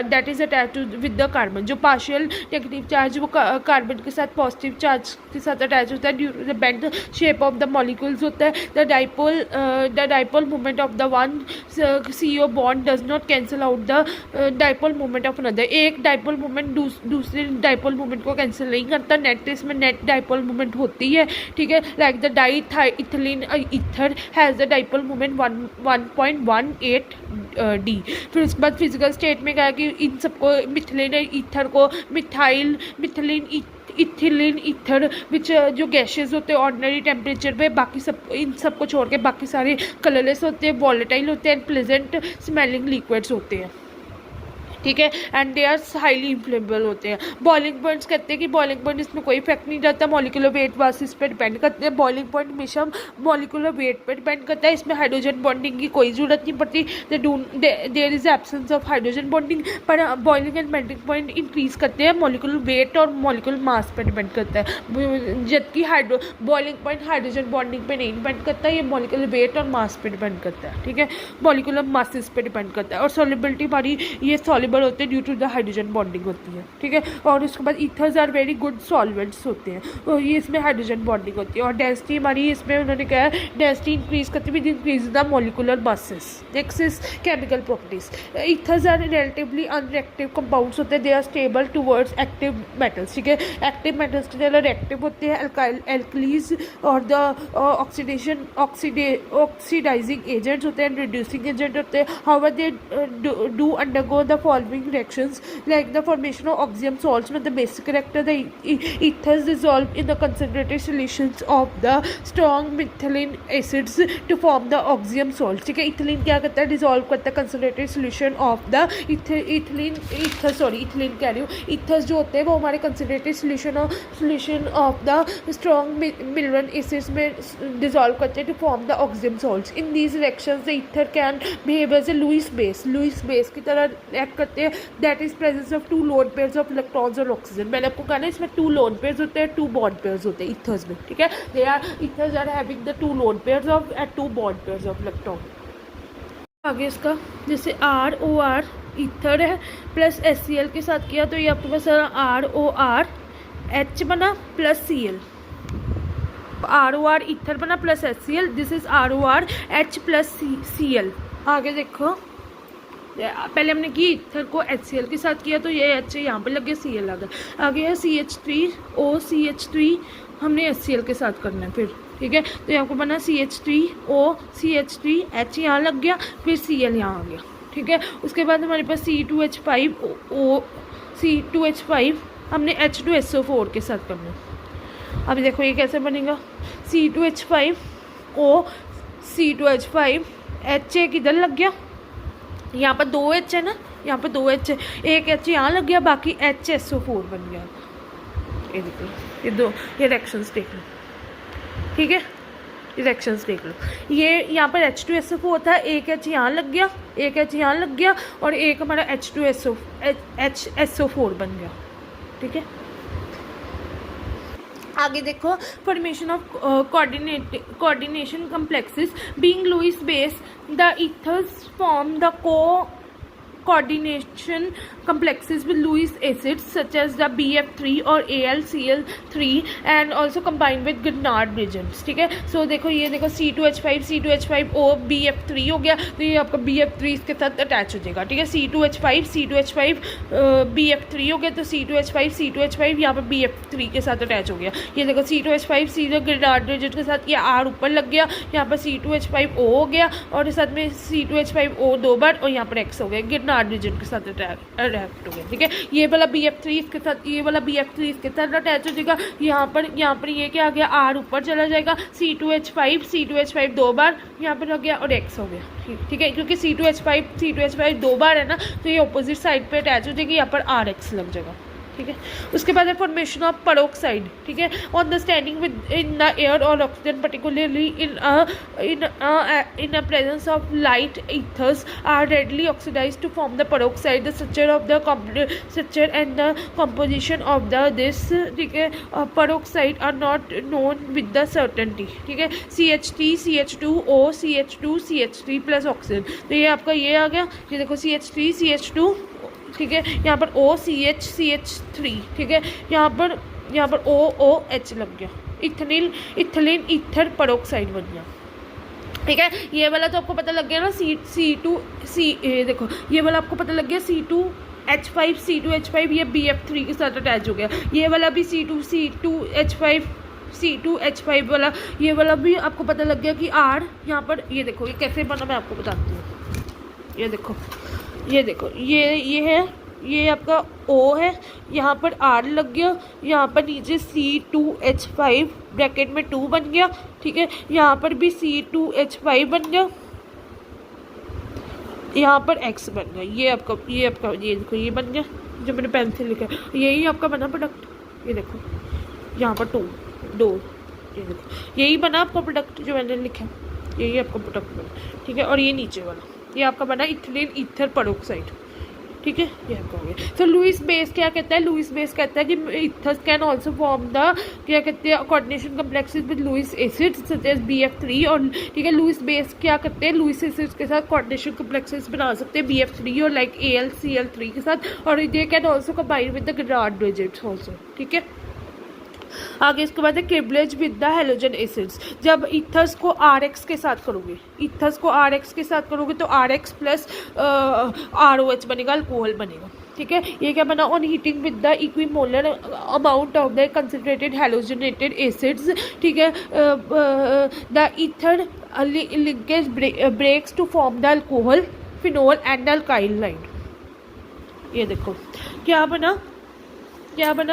that is attach with the carbon, जो पार्शियल नेगेटिव चार्ज वो कार्बन के साथ पॉजिटिव चार्ज के साथ अटैच होता है due to the bend shape of the molecules होता है। The dipole moment of the one CO bond does not cancel out the dipole moment of another. एक डाइपोल मोमेंट दूसरे डाइपोल मोमेंट को cancel नहीं करता। Net इसमें net dipole moment होती है, ठीक है। Like the di ethylene ether has the dipole moment 1.18 D। फिर उसके बाद फिजिकल स्टेट में कहा कि इन सबको मिथिलीन ईथर को मिथिलीन इथिलीन ईथर विच जो गैसेस होते हैं ऑर्डिनरी टेम्परेचर पे, बाकी सब इन सबको छोड़ के बाकी सारे कलरलेस होते हैं, वॉलेटाइल होते हैं एंड प्लेजेंट स्मेलिंग लिक्विड्स होते हैं, ठीक है। And they are highly inflammable होते हैं। बॉइलिंग पॉइंट्स कहते हैं कि बॉइलिंग पॉइंट इसमें कोई इफेक्ट नहीं रहता, मॉलिक्यूलर वेट बेसिस पे डिपेंड करते हैं। बॉइलिंग पॉइंट हमेशा मॉलिक्यूलर वेट पे डिपेंड करता है। इसमें हाइड्रोजन बॉन्डिंग की कोई ज़रूरत नहीं पड़ती, there is absence of hydrogen bonding. पर boiling and melting point increase करते हैं, मॉलिक्यूलर वेट और मॉलिक्यूलर मास पर डिपेंड करता है, जबकि बॉइलिंग पॉइंट हाइड्रोजन बॉन्डिंग पे नहीं डिपेंड करता, ये मॉलिक्यूलर वेट और मास पे डिपेंड करता है, ठीक है। मॉलिक्यूलर मासेस पे डिपेंड करता है। और सॉल्युबिलिटी हमारी ये सॉल्युबल होते हैं due to the hydrogen bonding होती है, ठीक है। और उसके बाद ethers are very good solvents होते हैं, तो ये इसमें हाइड्रोजन बॉन्डिंग होती है। और डेंसिटी हमारी इसमें उन्होंने कहा है डेंसिटी इंक्रीज करती हुई increase the molecular masses. Next is chemical properties. Ethers are relatively unreactive compounds होते हैं, they are stable towards active metals, ठीक है। एक्टिव मेटल्स की तरह रिएक्टिव होते हैं, एल्कलीज और द ऑक्सीडाइजिंग एजेंट्स होते हैं, रिड्यूसिंग एजेंट होते हैं। However they do undergo the following reactions like the formation of oxium salts with the basic character, the ethers dissolved in the concentrated solutions of the strong methylene acids to form the oxium salts, ठीक है। Ethylene क्या करता है, dissolve करता है concentrated solution of the ethylene कह रही हूँ, ईथर्स जो होते हैं वो हमारे concentrated solution of the strong mineral acids में डिजोल्व करते हैं to form the oxonium salts. In these reactions the ether can behave as a Lewis base की तरह एक्ट करते हैं। That is presence of 2 lone pairs of electrons और oxygen. मैंने आपको कहा ना इसमें 2 लोन पेयर्स होते हैं, 2 बॉन्ड पेयर्स होते हैं ईथर्स में, ठीक है। They are ethers are having the 2 lone pairs of and 2 bond pairs of electron. आगे इसका जैसे ROR ईथर है प्लस HCl के साथ किया तो ये आपके पास ROR H बना प्लस Cl, ROR ईथर बना plus HCl, this is ROR H plus Cl। आगे देखो पहले हमने की ईथर को HCl के साथ किया तो ये H यहाँ पे लग गया, Cl आ गया। आगे है CH3O हमने HCl के साथ करना है फिर, ठीक है। तो यहाँ को बना CH3H यहाँ लग गया, फिर Cl यहाँ आ गया, ठीक है। उसके बाद हमारे पास C2H5 हमने H2SO4 के साथ करना है। अभी देखो ये कैसे बनेगा, C2H5O C2H5 H एक इधर लग गया, यहाँ पर 2 H है ना, यहाँ पर 2 H है, एक H यहाँ लग गया, बाकी HSO4 बन गया। ये देखो ये रिएक्शंस देख लो, ठीक है। रिएक्शंस देख लो, ये यहाँ पर H2SO4 था, एक H यहाँ लग गया, एक H यहाँ लग गया और एक हमारा HSO4 बन गया, ठीक है। आगे देखो formation of coordination complexes being Lewis base the ethers form the coordination complexes with Lewis acids such as the BF3 और AlCl3 and also combined with Grignard reagents, ठीक है। सो देखो ये देखो C2H5O BF3 हो गया, तो ये आपका BF3 इसके साथ अटैच हो जाएगा, ठीक है। C2H5 BF3 हो गया, तो C2H5 यहाँ पर BF3 के साथ अटैच हो गया। ये देखो C2H5 सीधे Grignard reagent के साथ ये R ऊपर लग गया, यहाँ पर C2H5O हो गया और साथ में C2H5O 2 बार और यहाँ पर X हो गया, Grignard रिएजेंट के साथ अटैच हो गया, ठीक है। ये वाला BF3 इसके साथ, ये वाला BF3 इसके साथ अटैच हो जाएगा। यहाँ पर ये क्या आ गया, R ऊपर चला जाएगा, C2H5 2 बार यहाँ पर हो गया और X हो गया, ठीक है। क्योंकि C2H5 2 बार है ना, तो ये ऑपोजिट साइड पे अटैच हो जाएगी, यहाँ पर RX लग जाएगा, ठीक है। उसके बाद है फॉर्मेशन ऑफ पेरोक्साइड, ठीक है, on the standing with in the air और oxygen particularly in a presence of light ethers are readily oxidise to form the peroxide. The structure of the structure and the composition of the this, ठीक है, peroxide are not known with the certainty, ठीक है। CH3 CH2O CH2 CH3 plus oxygen, तो ये आपका ये आ गया, ये देखो CH3 CH2, ठीक है, यहाँ पर CH3, ठीक है, यहाँ पर OOH लग गया, इथनिल इथिलीन ईथर पेरोक्साइड बन गया, ठीक है। ये वाला तो आपको पता लग गया ना, देखो ये वाला आपको पता लग गया C2H5 ये BF3 के साथ अटैच हो गया। ये वाला भी C2H5 वाला, ये वाला भी आपको पता लग गया कि R यहाँ पर, ये देखो ये कैसे बना मैं आपको बताती हूँ। ये देखो ये है, ये आपका O है, यहाँ पर R लग गया, यहाँ पर नीचे C2H5 ब्रैकेट में 2 बन गया, ठीक है, यहाँ पर भी C2H5 बन गया, यहाँ पर X बन गया, ये देखो ये बन गया जो मैंने पेंसिल लिखा है, यही आपका बना प्रोडक्ट। ये देखो यहाँ पर 2, ये देखो यही बना आपका प्रोडक्ट जो मैंने लिखा है, यही आपका प्रोडक्ट बना, ठीक है। और ये नीचे वाला ये आपका बना इथिलीन ईथर पेरोक्साइड, ठीक है, ये आपका हो गया। तो लुईस बेस क्या कहता है, लुईस बेस कहता है कि ethers can also form the, क्या कहते हैं, coordination complexes with Lewis acids such as BF3, और ठीक है लुईस बेस क्या करते हैं, लुईस एसिड्स के साथ कोऑर्डिनेशन कम्प्लेक्सेस बना सकते हैं BF3 और लाइक AlCl3 के साथ, और they can also combine with the grad digits also, ठीक है। आगे इसके बाद है cleavage with the halogen acids. जब ईथर्स को RX के साथ करोगे, तो RX प्लस ROH बनेगा, अल्कोहल बनेगा, ठीक है। ये क्या बना, on heating with the equimolar amount of the concentrated halogenated acids, ठीक है, the ether linkage breaks to form the alcohol, phenol and alkyl line. ये देखो क्या बना,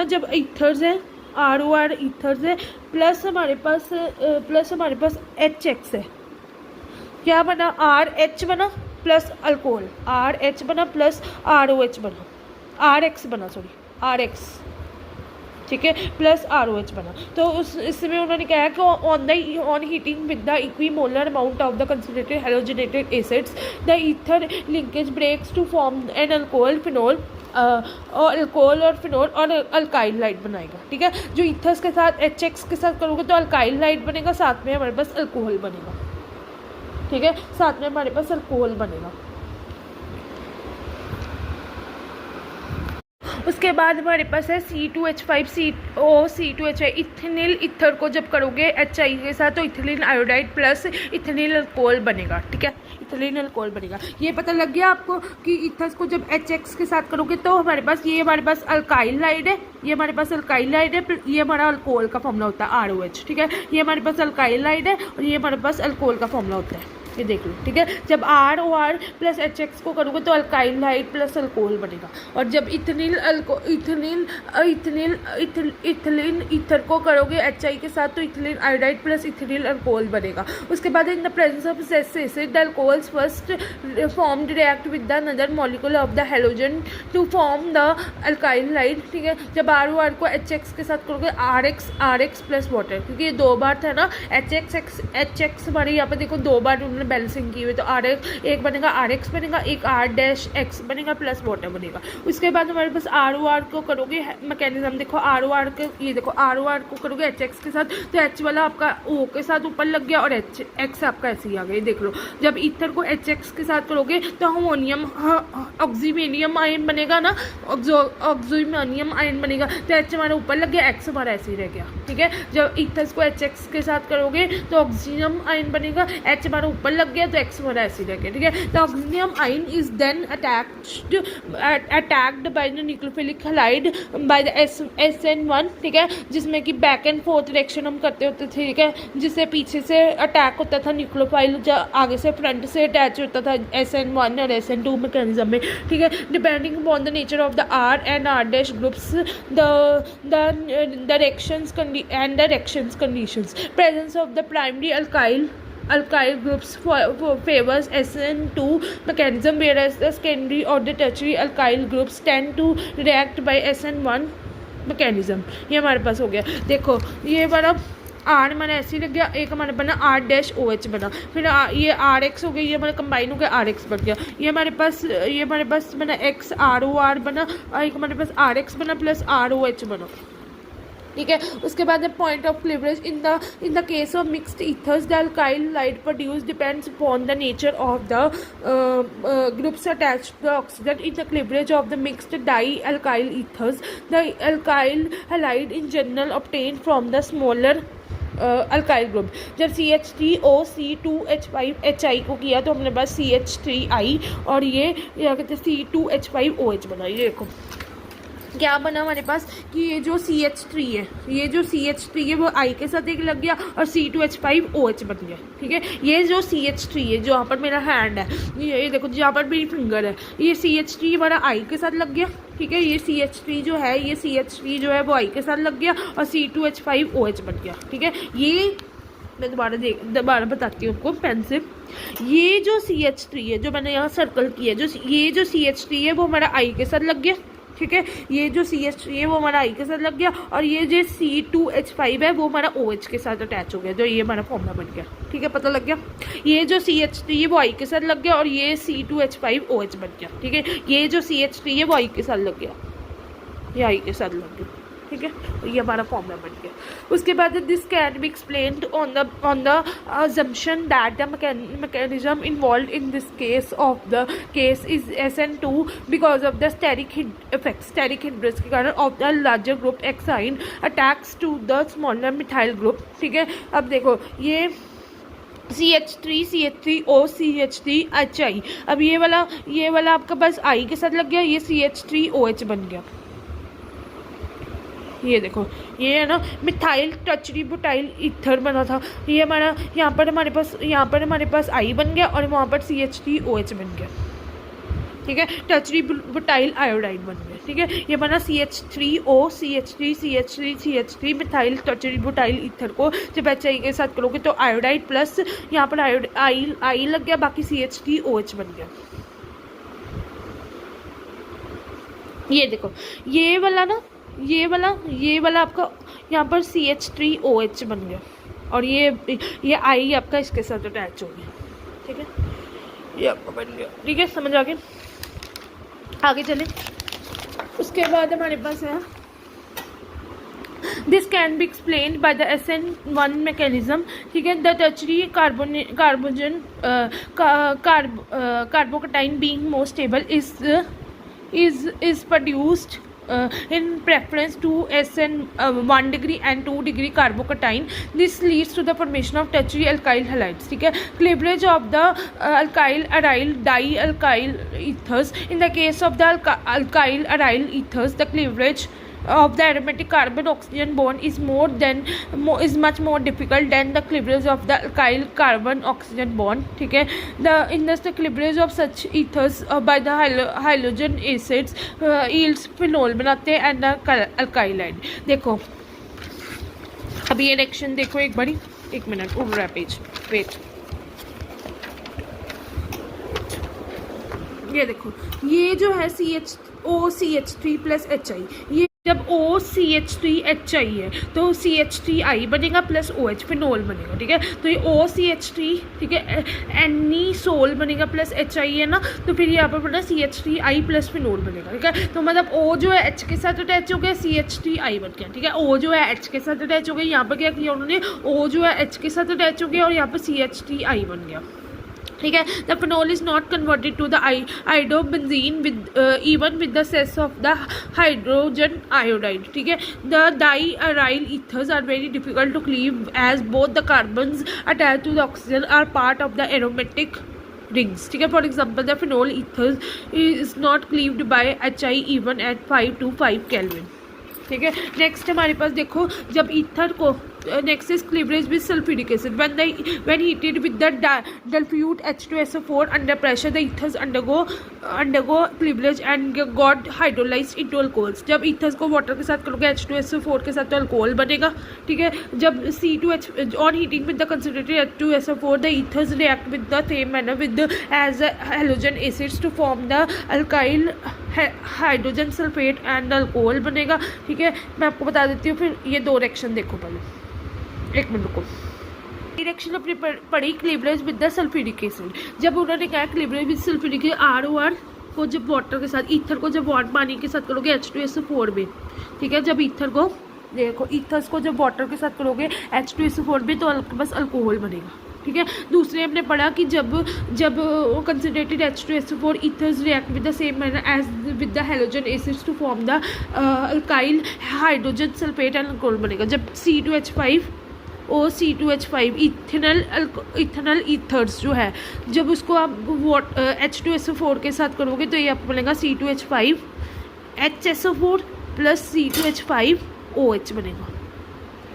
जब ईथर्स है, ROR ईथर्स है, प्लस हमारे पास HX है, क्या बना, RH बना प्लस अल्कोहल, RH बना प्लस ROH बना, RX बना, RX, ठीक है, प्लस ROH बना। तो इसमें उन्होंने कहा कि on heating with the equimolar amount of the concentrated halogenated acids the ether linkage breaks to form an alcohol, phenol और अल्कोहल और फिनोल और अल्काइल लाइट बनाएगा, ठीक है। जो ईथर्स के साथ HX के साथ करोगे तो अल्काइल लाइट बनेगा, साथ में हमारे पास अल्कोहल बनेगा, ठीक है, साथ में हमारे पास अल्कोहल बनेगा। उसके बाद हमारे पास है C2H5 C2H5 इथेनिल ईथर को जब करोगे HI के साथ तो इथिलीन आयोडाइड प्लस इथेनिल अल्कोहल बनेगा, ठीक है, इथिलीन अल्कोहल बनेगा। ये पता लग गया आपको कि ईथर्स को जब HX के साथ करोगे तो हमारे पास अल्काइल लाइड है, ये हमारा अल्कोहल का फॉर्मूला होता है ROH, ठीक है, ये हमारे पास अल्काइल लाइड है और ये हमारे पास अल्कोहल का फॉर्मूला होता है, ये देख लो, ठीक है। जब ROR प्लस HX को करोगे तो अल्काइल लाइड प्लस अल्कोहल बनेगा, और जब इथिलीन ईथर को करोगे HI के साथ तो ethylene iodide plus ethylene alcohol बनेगा। उसके बाद in the presence of excess acid the alcohols first formed react with the another molecule of the halogen to form the alkyl halide, ठीक है। जब ROR को HX के साथ करोगे RX प्लस वाटर, क्योंकि ये 2 बार था ना, HX हमारे यहाँ पर देखो 2 बार उन्होंने बैलेंसिंग की हुई, तो RX एक बनेगा, RX बनेगा, एक R-X बनेगा प्लस वाटर बनेगा। उसके बाद हमारे पास ROR को करोगे मैकेनिज्म देखो, ROR के ये देखो ROR को करोगे HX के साथ तो H वाला आपका O के साथ ऊपर लग गया और X आपका ऐसे ही आ गया, देख लो। जब ईथर को HX के साथ करोगे तो अमोनियम ऑक्सीमेनियम आयन बनेगा ना, ऑक्सीमेनियम आयन बनेगा, तो H हमारा ऊपर लग गया, X हमारा ऐसे ही रह गया, ठीक है। जब ईथर्स को HX के साथ करोगे तो ऑक्सीजन आयन बनेगा, H हमारा ऊपर लग गया तो X हमारा ऐसे ही रह गया, ठीक है। The oxygen ion is then attacked by the nucleophilic halide by the SN1, ठीक है, जिसमें कि बैक एंड फोर्थ रिएक्शन हम करते होते थे, ठीक है, जिससे पीछे से अटैक होता था न्यूक्लियोफाइल, आगे से फ्रंट से अटैच होता था SN1 और SN2 मैकेनिज्म में, ठीक है। Depending upon the nature of the R and R' groups the reactions and the reactions conditions, presence of the primary alkyl alkyl groups favors SN2 mechanism, whereas the secondary or the tertiary alkyl groups tend to react by SN1 mechanism. ये हमारे पास हो गया। देखो ये हमारा are हमारा ऐसे ही लग गया, एक हमारे बना आर डैश ओ एच बना, फिर ये आर एक्स हो गया, ये हमारा कंबाइन हो गया आर एक्स बन गया। ये हमारे पास बना एक्स आर ओ आर बना, और एक हमारे पास आर एक्स बना प्लस आर ओ एच बना, ठीक है। उसके बाद point of cleavage in the case of mixed ethers the alkyl light produce depends upon the nature of the groups attached to the oxygen in the cleavage of the mixed di alkyl ethers the alkyl halide in general obtain from the smaller alkyl group. जब CH3OC2H5HI को किया तो हमने पास CH3I और ये क्या कहते हैं C2H5OH बना। ये देखो क्या बना हमारे पास कि ये जो CH3 है, ये जो CH3 है वो I के साथ एक लग गया और C2H5OH बन गया, ठीक है। ये जो CH3 है जो यहाँ पर मेरा हैंड है, ये देखो जहाँ पर मेरी फिंगर है, ये CH3 हमारा I के साथ लग गया, ठीक है। ये CH3 जो है, ये CH3 जो है वो I के साथ लग गया और C2H5OH बन गया, ठीक है। ये मैं दोबारा बताती हूँ आपको पेन से। ये जो CH3 है जो मैंने यहाँ सर्कल किया है, ये जो CH3 है वो हमारा I के साथ लग गया, ठीक है। ये जो CH3 है वो हमारा I के साथ लग गया और ये जो C2H5 है वो हमारा OH के साथ अटैच हो गया, जो ये हमारा फॉर्मूला बन गया, ठीक है। पता लग गया। ये जो CH3 है वो I के साथ लग गया और ये C2H5OH बन गया, ठीक है। ये जो CH3 है वो I के साथ लग गया, ये I के साथ लग गया, ठीक है। ये हमारा फॉर्मूला बन गया। उसके बाद this can be explained on the assumption that the mechanism involved in this case is SN2 because of the steric effect, steric hindrance के कारण of the larger group exine attacks to the smaller methyl group, ठीक है। अब देखो ये CH3O CH3HI, अब ये वाला आपका बस I के साथ लग गया, ये CH3OH बन गया। ये देखो ये है ना मिथाइल टचरी बुटाइल ईथर बना था, ये हमारा यहाँ पर हमारे पास I बन गया और वहाँ पर CH3OH बन गया, ठीक है। टचरी बुटाइल आयोडाइड बन गया, ठीक है। ये बना CH3O CH3 methyl टचरी butyl ether को जब HI के साथ करोगे तो आयोडाइड प्लस यहाँ पर I लग गया, बाकी CH3OH बन गया। ये देखो ये वाला आपका यहाँ पर CH3OH बन गया और ये I आपका इसके साथ अटैच हो गया, ठीक है। ये आपका बन गया, ठीक है। समझ आ गया। आगे चले। उसके बाद हमारे पास है this can be explained bye the SN1 mechanism, ठीक है। The tertiary कार्बोकटाइन being more stable is produced in preference to SN1 degree and 2 degree carbocation. This leads to the formation of tertiary alkyl halides, ठीक है। Cleavage of the alkyl aryl dialkyl ethers. In the case of the alkyl aryl ethers, the cleavage of the aromatic carbon oxygen bond is much more difficult than the cleavage of the alkyl carbon oxygen bond, ठीक है। The cleavage of such ethers by the halogen acids yields phenol बनाते हैं and the alkylide। देखो अब ये reaction देखो एक बारी, एक मिनट उड़ रहा है पेज, वेट। ये देखो ये जो है OCH3 प्लस HI, ये जब OCH3HI है तो CH3I बनेगा प्लस OH फिनोल बनेगा, ठीक है। तो ये OCH3, ठीक है, एनीसोल बनेगा प्लस HI है ना, तो फिर यहाँ पर बना CH3I प्लस फिनोल बनेगा, ठीक है। तो मतलब O जो है H के साथ अटैच हो गया, CH3I बन गया, ठीक है। O जो है H के साथ अटैच हो गया, यहाँ पर क्या किया उन्होंने, O जो है H के साथ अटैच हो गया और यहाँ पर CH3I बन गया, ठीक है। The phenol is not converted to the iodobenzene with even with the excess of the hydrogen iodide, ठीक है। The diaryl ethers are very difficult to cleave as both the carbons attach to the oxygen are part of the aromatic rings, ठीक है। For example the phenol ether is not cleaved by HI even at 5 to 5 kelvin, ठीक है। Next हमारे पास देखो जब ether को next is cleavage with sulfuric acid. When heated with the dilute H2SO4 under pressure, the ethers undergo cleavage and got hydrolyzed into alcohols. जब ethers को water के साथ करोगे H2SO4 के साथ तो alcohol बनेगा, ठीक है. जब C2H on heating with the concentrated H2SO4, the ethers react with the same manner with the as halogen acids to form the alkyl hydrogen sulphate and alcohol बनेगा, ठीक है. मैं आपको बता देती हूँ. फिर ये 2 रिएक्शन देखो, पहले 1 मिनट रुको. रिएक्शन अपनी पढ़ी क्लीवरेज विद द सल्फ्यूरिक एसिड. जब उन्होंने कहा क्लीवरेज विद सल्फ्यूरिक ROR को जब वाटर के साथ ईथर को जब पानी के साथ करोगे H2SO4 में, ठीक है. जब ईथर को देखो ईथर्स को जब वाटर के साथ करोगे H2SO4 में तो बस अल्कोहल बनेगा, ठीक है. दूसरे हमने पढ़ा कि जब concentrated H2SO4 ethers react with the same manner as with the halogen acids to form the alkyl hydrogen sulfate and alcohol बनेगा. जब C2H5 और C2H5 इथेनल ईथर्स जो है, जब उसको आप H2SO4 के साथ करोगे तो ये आपको बनेगा C2H5 HSO4 प्लस C2H5OH बनेगा.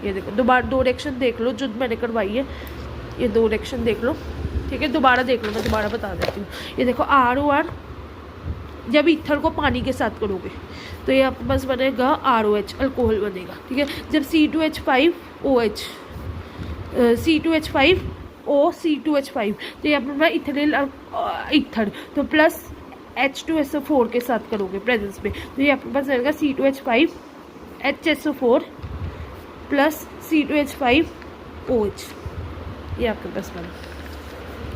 ये देखो दोबारा 2 रिएक्शन देख लो जो मैंने करवाई है. ये 2 रिएक्शन देख लो, ठीक है. दोबारा देख लो, मैं दोबारा बता देती हूँ. ये देखो ROR जब ईथर को पानी के साथ करोगे तो ये आपके पास बनेगा ROH अल्कोहल बनेगा, ठीक है. जब C2H5OH C2H5O C2H5 तो ये आपके पास इथेनिल ईथर तो प्लस H2SO4 के साथ करोगे प्रेजेंस में तो ये आपके पास रहेगा C2H5 HSO4 प्लस C2H5OH. ये आपके पास बना,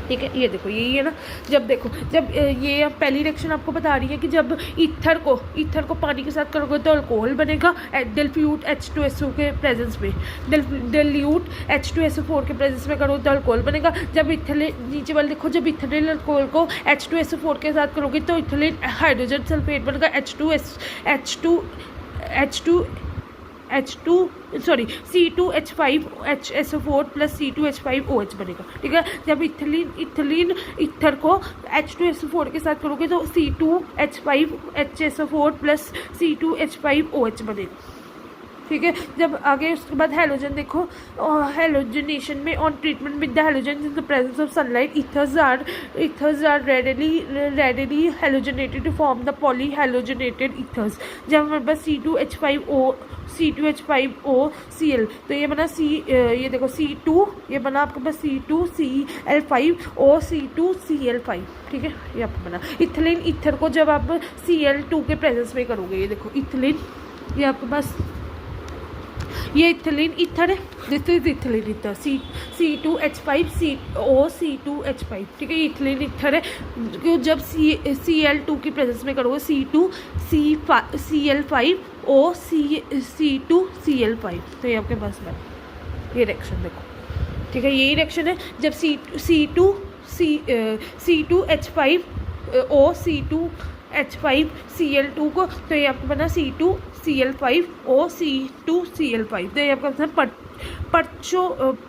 ठीक है. ये देखो यही है ना. जब देखो जब ये पहली रिएक्शन आपको बता रही है कि जब ईथर को पानी के साथ करोगे तो अल्कोहल बनेगा डिल्यूट H2SO के प्रेजेंस में. डिल्यूट H2SO4 के प्रेजेंस में करोगे तो अल्कोहल बनेगा. जब इथेलिन नीचे वाले देखो जब इथेनिल अल्कोहल को H2SO4 के साथ करोगे तो इथेलिन हाइड्रोजन सल्फेट बनेगा C2H5HSO4 प्लस C2H5OH बनेगा, ठीक है. जब इथेलिन ईथर को H2SO4 के साथ करोगे तो C2H5HSO4 प्लस C2H5OH बनेगा, ठीक है. जब आगे उसके बाद हेलोजन देखो, हेलोजनेशन में on treatment with the halogen in the presence of sunlight ethers are readily halogenated to form the poly halogenated ethers. जब हमारे पास C2H5OCl तो ये बना ये देखो C2 ये बना आपके पास C2Cl5OC2Cl5, ठीक है. ये आपको बना इथेलिन ईथर को जब आप Cl2 के प्रेजेंस में करोगे. ये देखो इथेलिन ये आपके पास ये इथेलिन ईथर है. This is ethylene ether C2H5OC2H5, ठीक है. ये इथेलिन ईथर है. जब Cl2 की प्रेजेंस में करोगे C2Cl5OC2Cl5 तो ये आपके पास बना. ये रिएक्शन देखो, ठीक है. यही रिएक्शन है जब C2H5OC2H5Cl2 को तो ये आपको बना C2Cl5OC2Cl5 तो ये आपका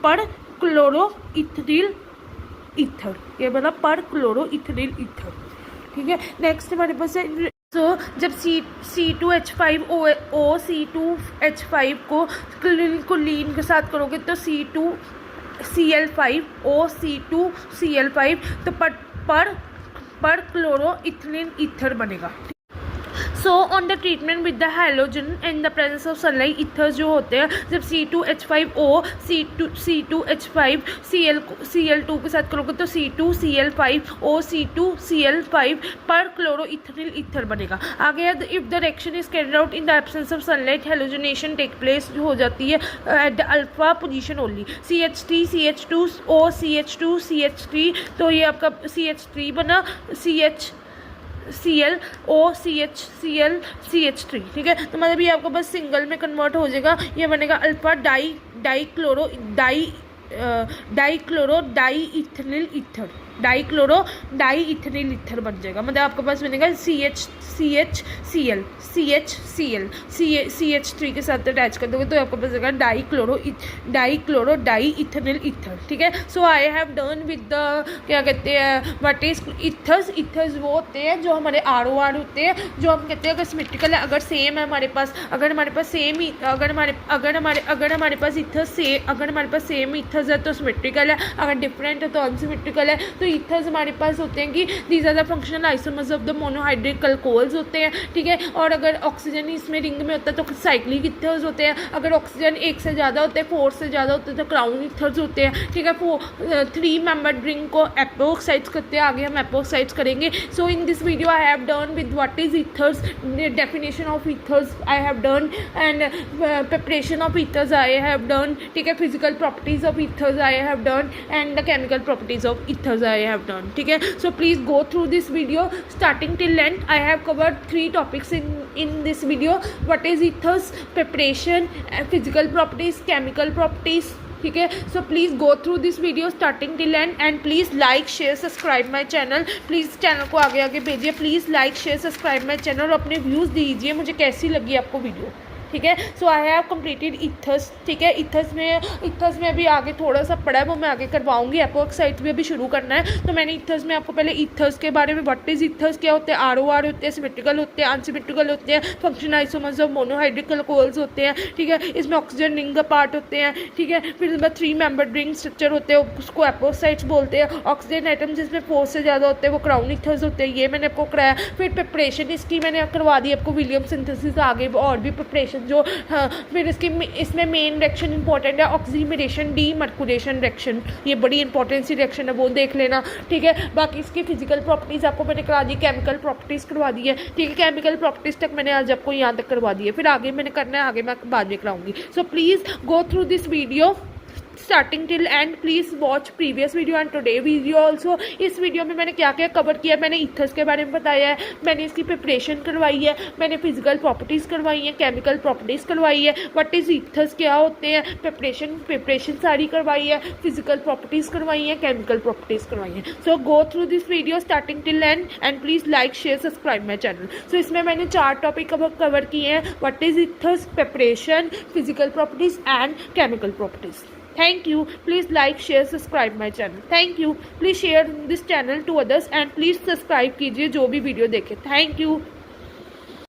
पर क्लोरो इथेनिल ईथर. ये बना पर क्लोरो इथेनिल ईथर, ठीक है. नेक्स्ट हमारे पास है जब C2H5OC2H5 को लीन के साथ करोगे तो C2Cl5OC2Cl5 तो पर क्लोरो इथेनिल ईथर बनेगा. So on the treatment with the halogen in the presence of sunlight ethers जो होते हैं जब C2H5O C2H5Cl2 के साथ करोगे तो C2Cl5OC2Cl5 पर क्लोरो इथेनिल ईथर बनेगा. आगे if the reaction is carried out in the absence of sunlight halogenation take place हो जाती है at the alpha position only. CH3 CH2O CH2 CH3 तो ये आपका CH3 बना ClOCHCl CH3, ठीक है. तो मतलब ये आपको बस सिंगल में कन्वर्ट हो जाएगा. ये बनेगा alpha di ethenyl ether. Dichloro di ethenyl ether बन जाएगा। मतलब आपके पास बनेगा CH3 के साथ अटैच कर दोगे तो आपके पास बनेगा डाईक्लोरो डाई इथेनिल ईथर। ठीक है, so I have done with the क्या कहते हैं व्हाट इज ईथर्स। ईथर्स वो होते हैं जो हमारे ROR होते हैं, जो हम कहते हैं अगर सिमेट्रिकल है, अगर सेम है हमारे पास, अगर हमारे पास सेम अगर हमारे पास ईथर्स से अगर हमारे पास सेम ईथर्स है तो सिमेट्रिकल है, अगर डिफरेंट है तो अनसिमेट्रिकल है। तो ईथर्स हमारे पास होते हैं कि these are the functional isomers of the monohydric alcohols होते हैं। ठीक है, और अगर ऑक्सीजन इसमें रिंग में होता है तो साइक्लिक ईथर्स होते हैं, अगर ऑक्सीजन एक से ज़्यादा होते हैं, 4 से ज़्यादा होते हैं तो क्राउन ईथर्स होते हैं। ठीक है, 3 मेंबर्ड रिंग को एपोक्साइड्स करते हैं, आगे हम एपोक्साइड्स करेंगे। So in this video I have done with what is ethers, definition of ethers I have done, and preparation of ethers I have done. ठीक है, physical properties of ethers I have done, and the chemical properties of ethers I have done. ठीक है, so please go through this video starting till end. I have covered 3 topics in this video. What is ethers, preparation, physical properties, chemical properties. ठीक है, सो please go through this video starting till and, and please like share subscribe my channel. Please channel को आगे आगे भेजिए, please like share subscribe my channel और अपने views दीजिए मुझे कैसी लगी आपको वीडियो। ठीक है, so I have completed ethers. ठीक है, ईथर्स में अभी आगे थोड़ा सा पड़ा है, वो मैं आगे करवाऊंगी। एपोक्साइड्स भी अभी शुरू करना है। तो मैंने ईथर्स में आपको पहले ईथर्स के बारे में, व्हाट इज ईथर्स, क्या होते हैं, ROR होते हैं, सिमेट्रिकल होते हैं, अनसिमेट्रिकल होते हैं, functional isomers of monohydric alcohols होते हैं। ठीक है, इसमें ऑक्सीजन रिंग का पार्ट होते हैं। ठीक है, फिर इसमें 3 मेंबर्ड रिंग स्ट्रक्चर होते हैं, उसको एपोक्साइड्स बोलते हैं। ऑक्सीजन आइटम जिसमें 4 से ज़्यादा होते हैं वो क्राउन ईथर्स होते हैं, ये मैंने आपको कराया। फिर प्रिपरेशन इसकी मैंने करवा दी आपको, विलियम सिंथेसिस, आगे और भी प्रिपरेशन जो फिर इसमें मेन रिएक्शन इंपॉर्टेंट है ऑक्सीमरेशन डीमर्कुरेशन रिएक्शन, ये बड़ी इंपॉर्टेंट सी रिएक्शन है, वो देख लेना। ठीक है, बाकी इसकी फिजिकल प्रॉपर्टीज़ आपको मैंने करा दी, केमिकल प्रॉपर्टीज़ करवा दी है। ठीक है, केमिकल प्रॉपर्टीज़ तक मैंने आज आपको यहाँ तक करवा दी है, फिर आगे मैंने करना है, आगे मैं बाद में कराऊंगी। So please go through this video starting till end, please watch previous video and today video also. इस वीडियो में मैंने क्या क्या कवर किया, मैंने ईथर्स के बारे में बताया है, मैंने इसकी प्रिपरेशन करवाई है, मैंने फिजिकल प्रॉपर्टीज़ करवाई हैं, केमिकल प्रॉपर्टीज़ करवाई है, व्हाट इज ईथर्स क्या होते हैं, प्रिपरेशन सारी करवाई है, फिजिकल प्रॉपर्टीज़ करवाई हैं, केमिकल प्रॉपर्टीज़ करवाई हैं। So go through this video starting till end please like share subscribe my channel. So इसमें मैंने 4 टॉपिक कवर किए हैं, what is ethers, preparation, physical properties and chemical properties. Thank you. Please like, share, subscribe my channel. Thank you. Please share this channel to others and please subscribe कीजिए जो भी video देखे। Thank you.